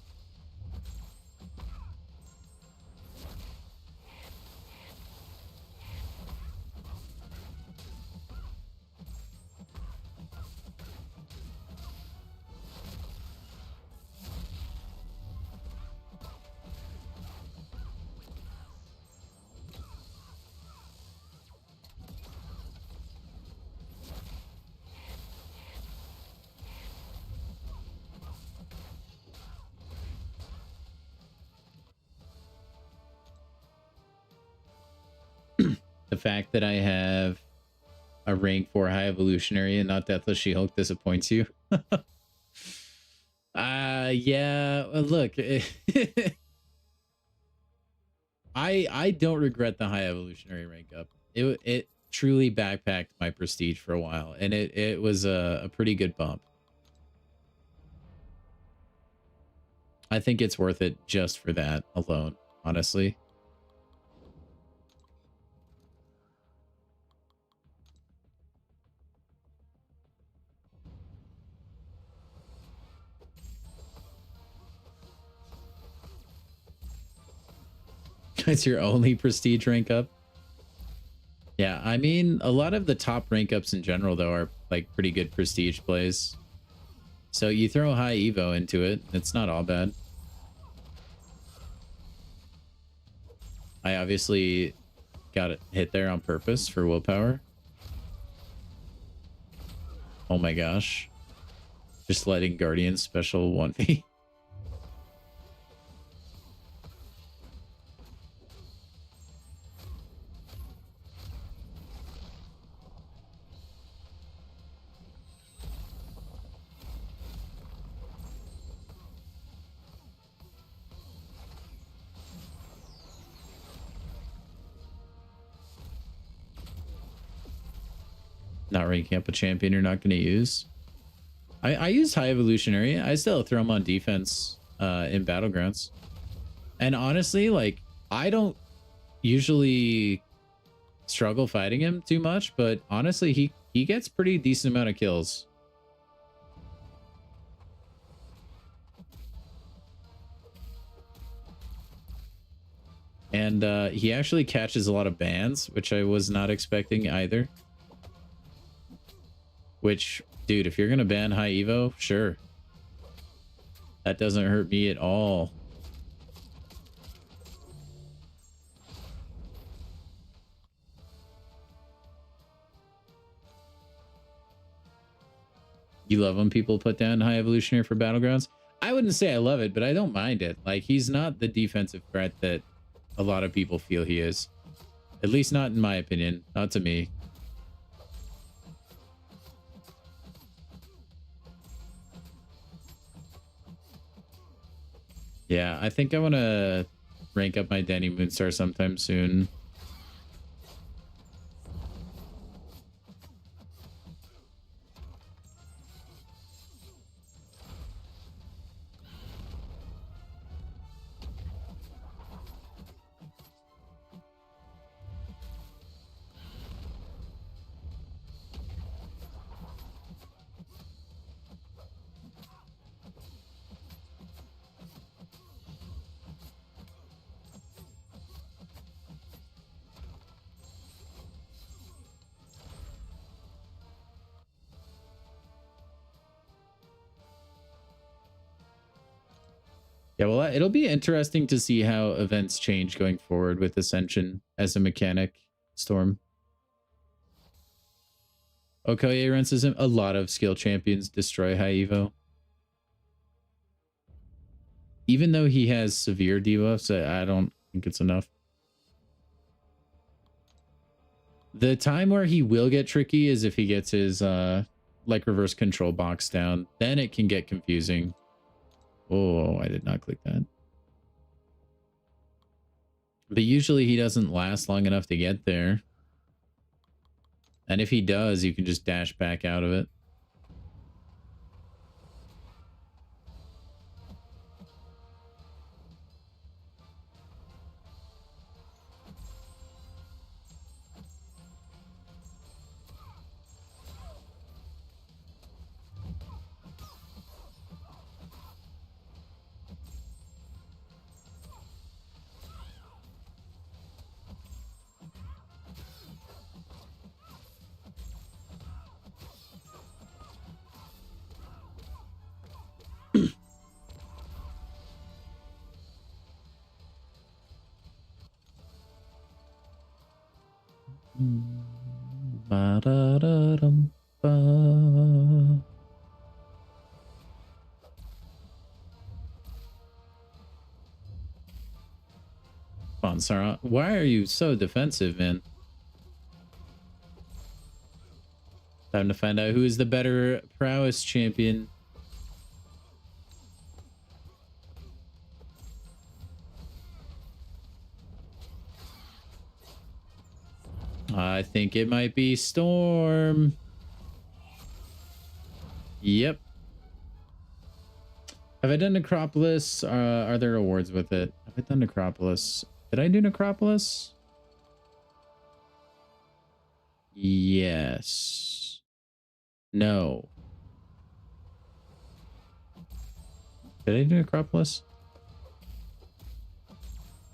The fact that I have a rank 4 high evolutionary and not Deathless She-Hulk disappoints you. Yeah, look. I don't regret the high evolutionary rank up. It truly backpacked my prestige for a while, and it was a pretty good bump. I think it's worth it just for that alone, honestly. It's your only prestige rank up. Yeah, I mean, a lot of the top rank ups in general, though, are like pretty good prestige plays. So you throw high Evo into it, it's not all bad. I obviously got it hit there on purpose for willpower. Oh my gosh. Just letting Guardian special 1v. Not ranking up a champion you're not going to use. I use high evolutionary. I still throw him on defense in battlegrounds. And honestly, like, I don't usually struggle fighting him too much, but honestly, he gets pretty decent amount of kills. And he actually catches a lot of bans, which I was not expecting either. Which, dude, if you're going to ban high Evo, sure. That doesn't hurt me at all. You love when people put down high evolutionary for battlegrounds? I wouldn't say I love it, but I don't mind it. Like, he's not the defensive threat that a lot of people feel he is. At least not in my opinion. Not to me. Yeah, I think I want to rank up my Danny Moonstar sometime soon. Yeah, well, it'll be interesting to see how events change going forward with Ascension as a mechanic. Storm. Okoye runs him. A lot of skill champions destroy high Evo. Even though he has severe debuffs, I don't think it's enough. The time where he will get tricky is if he gets his like reverse control box down. Then it can get confusing. Oh, I did not click that. But usually he doesn't last long enough to get there. And if he does, you can just dash back out of it. Come on, Sarah. Why are you so defensive, man? Time to find out who is the better prowess champion. I think it might be Storm. Yep. Have I done Necropolis? Are there awards with it? Have I done Necropolis? Did I do Necropolis? Yes. No. Did I do Necropolis?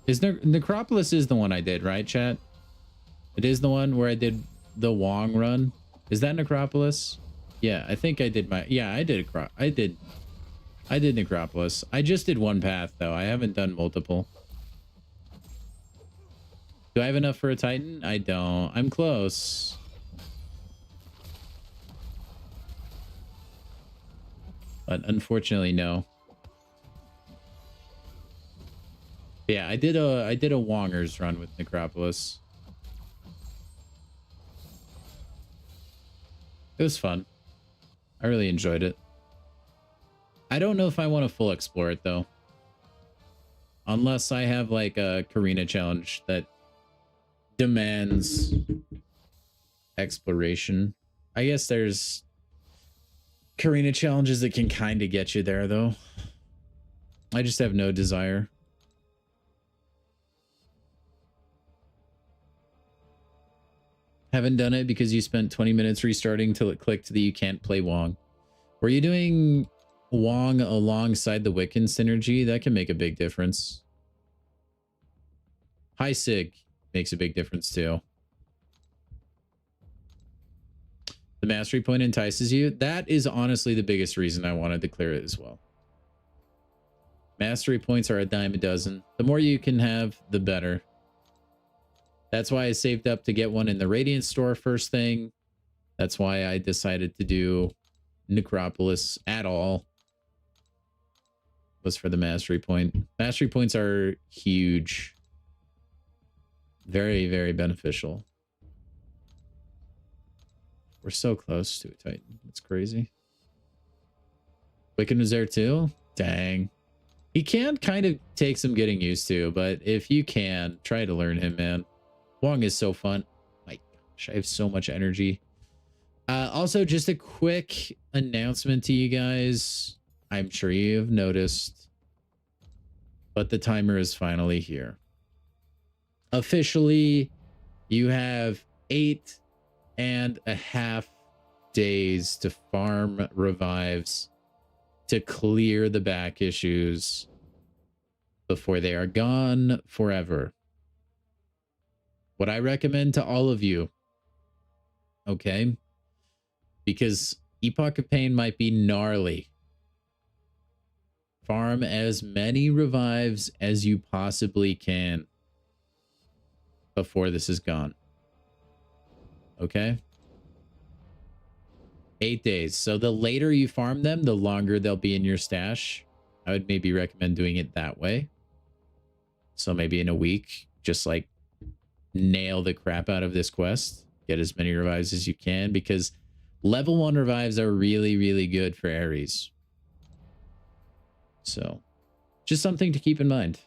Is Necropolis is the one I did, right, chat? It is the one where I did the Wong run. Is that Necropolis? Yeah, I think I did my... Yeah, I did Necropolis. I just did one path, though. I haven't done multiple. Do I have enough for a Titan? I don't. I'm close. But unfortunately, no. Yeah, I did a Wongers run with Necropolis. It was fun. I really enjoyed it. I don't know if I want to full explore it, though. Unless I have, like, a Karina challenge that demands exploration. I guess there's Karina challenges that can kind of get you there, though. I just have no desire. Haven't done it because you spent 20 minutes restarting till it clicked that you can't play Wong. Were you doing Wong alongside the Wiccan synergy? That can make a big difference. High Sig makes a big difference too. The mastery point entices you. That is honestly the biggest reason I wanted to clear it as well. Mastery points are a dime a dozen. The more you can have, the better. That's why I saved up to get one in the Radiant store first thing. That's why I decided to do Necropolis at all. Was for the mastery point. Mastery points are huge. Very, very beneficial. We're so close to a Titan. It's crazy. Wiccan was there too? Dang. He can kind of take some getting used to, but if you can, try to learn him, man. Wong is so fun. My gosh, I have so much energy. Also, just a quick announcement to you guys. I'm sure you have noticed, but the timer is finally here. Officially, you have 8.5 days to farm revives to clear the back issues before they are gone forever. What I recommend to all of you, okay, because Epoch of Pain might be gnarly Farm as many revives as you possibly can before this is gone. Okay? 8 days. So the later you farm them, the longer they'll be in your stash. I would maybe recommend doing it that way. So maybe in a week, just like nail the crap out of this quest. Get as many revives as you can, because level 1 revives are really, really good for Ares. So just something to keep in mind.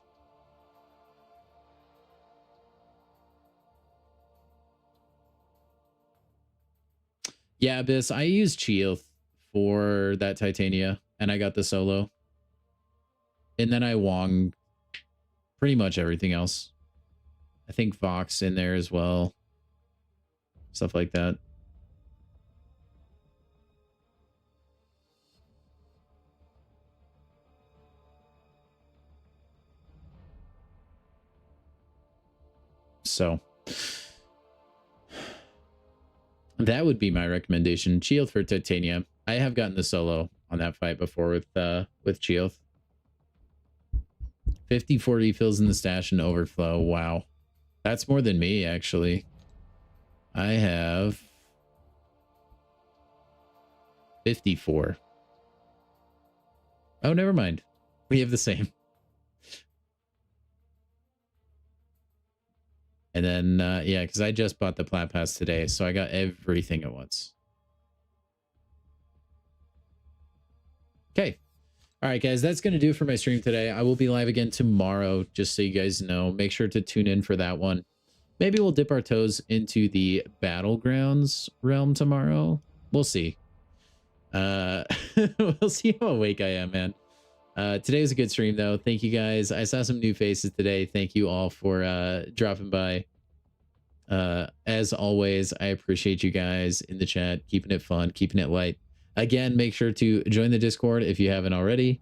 Yeah, Abyss, I used Cheoth for that Titania, and I got the solo. And then I Wong pretty much everything else. I think Vox in there as well. Stuff like that. So that would be my recommendation. Cheoth for Titania. I have gotten the solo on that fight before with Cheoth. 54 refills in the stash and overflow. Wow. That's more than me, actually. I have 54. Oh, never mind. We have the same. And then, yeah, because I just bought the Plat Pass today, so I got everything at once. Okay. All right, guys, that's going to do it for my stream today. I will be live again tomorrow, just so you guys know. Make sure to tune in for that one. Maybe we'll dip our toes into the Battlegrounds realm tomorrow. We'll see. We'll see how awake I am, man. Today was a good stream, though. Thank you, guys. I saw some new faces today. Thank you all for dropping by. As always, I appreciate you guys in the chat, keeping it fun, keeping it light. Again, make sure to join the Discord if you haven't already.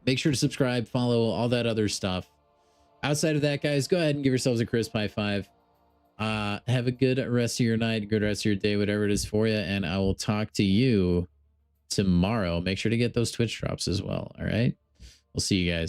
Make sure to subscribe, follow, all that other stuff. Outside of that, guys, go ahead and give yourselves a crisp high five. Have a good rest of your night, good rest of your day, whatever it is for you, and I will talk to you tomorrow. Make sure to get those Twitch drops as well. All right, we'll see you guys.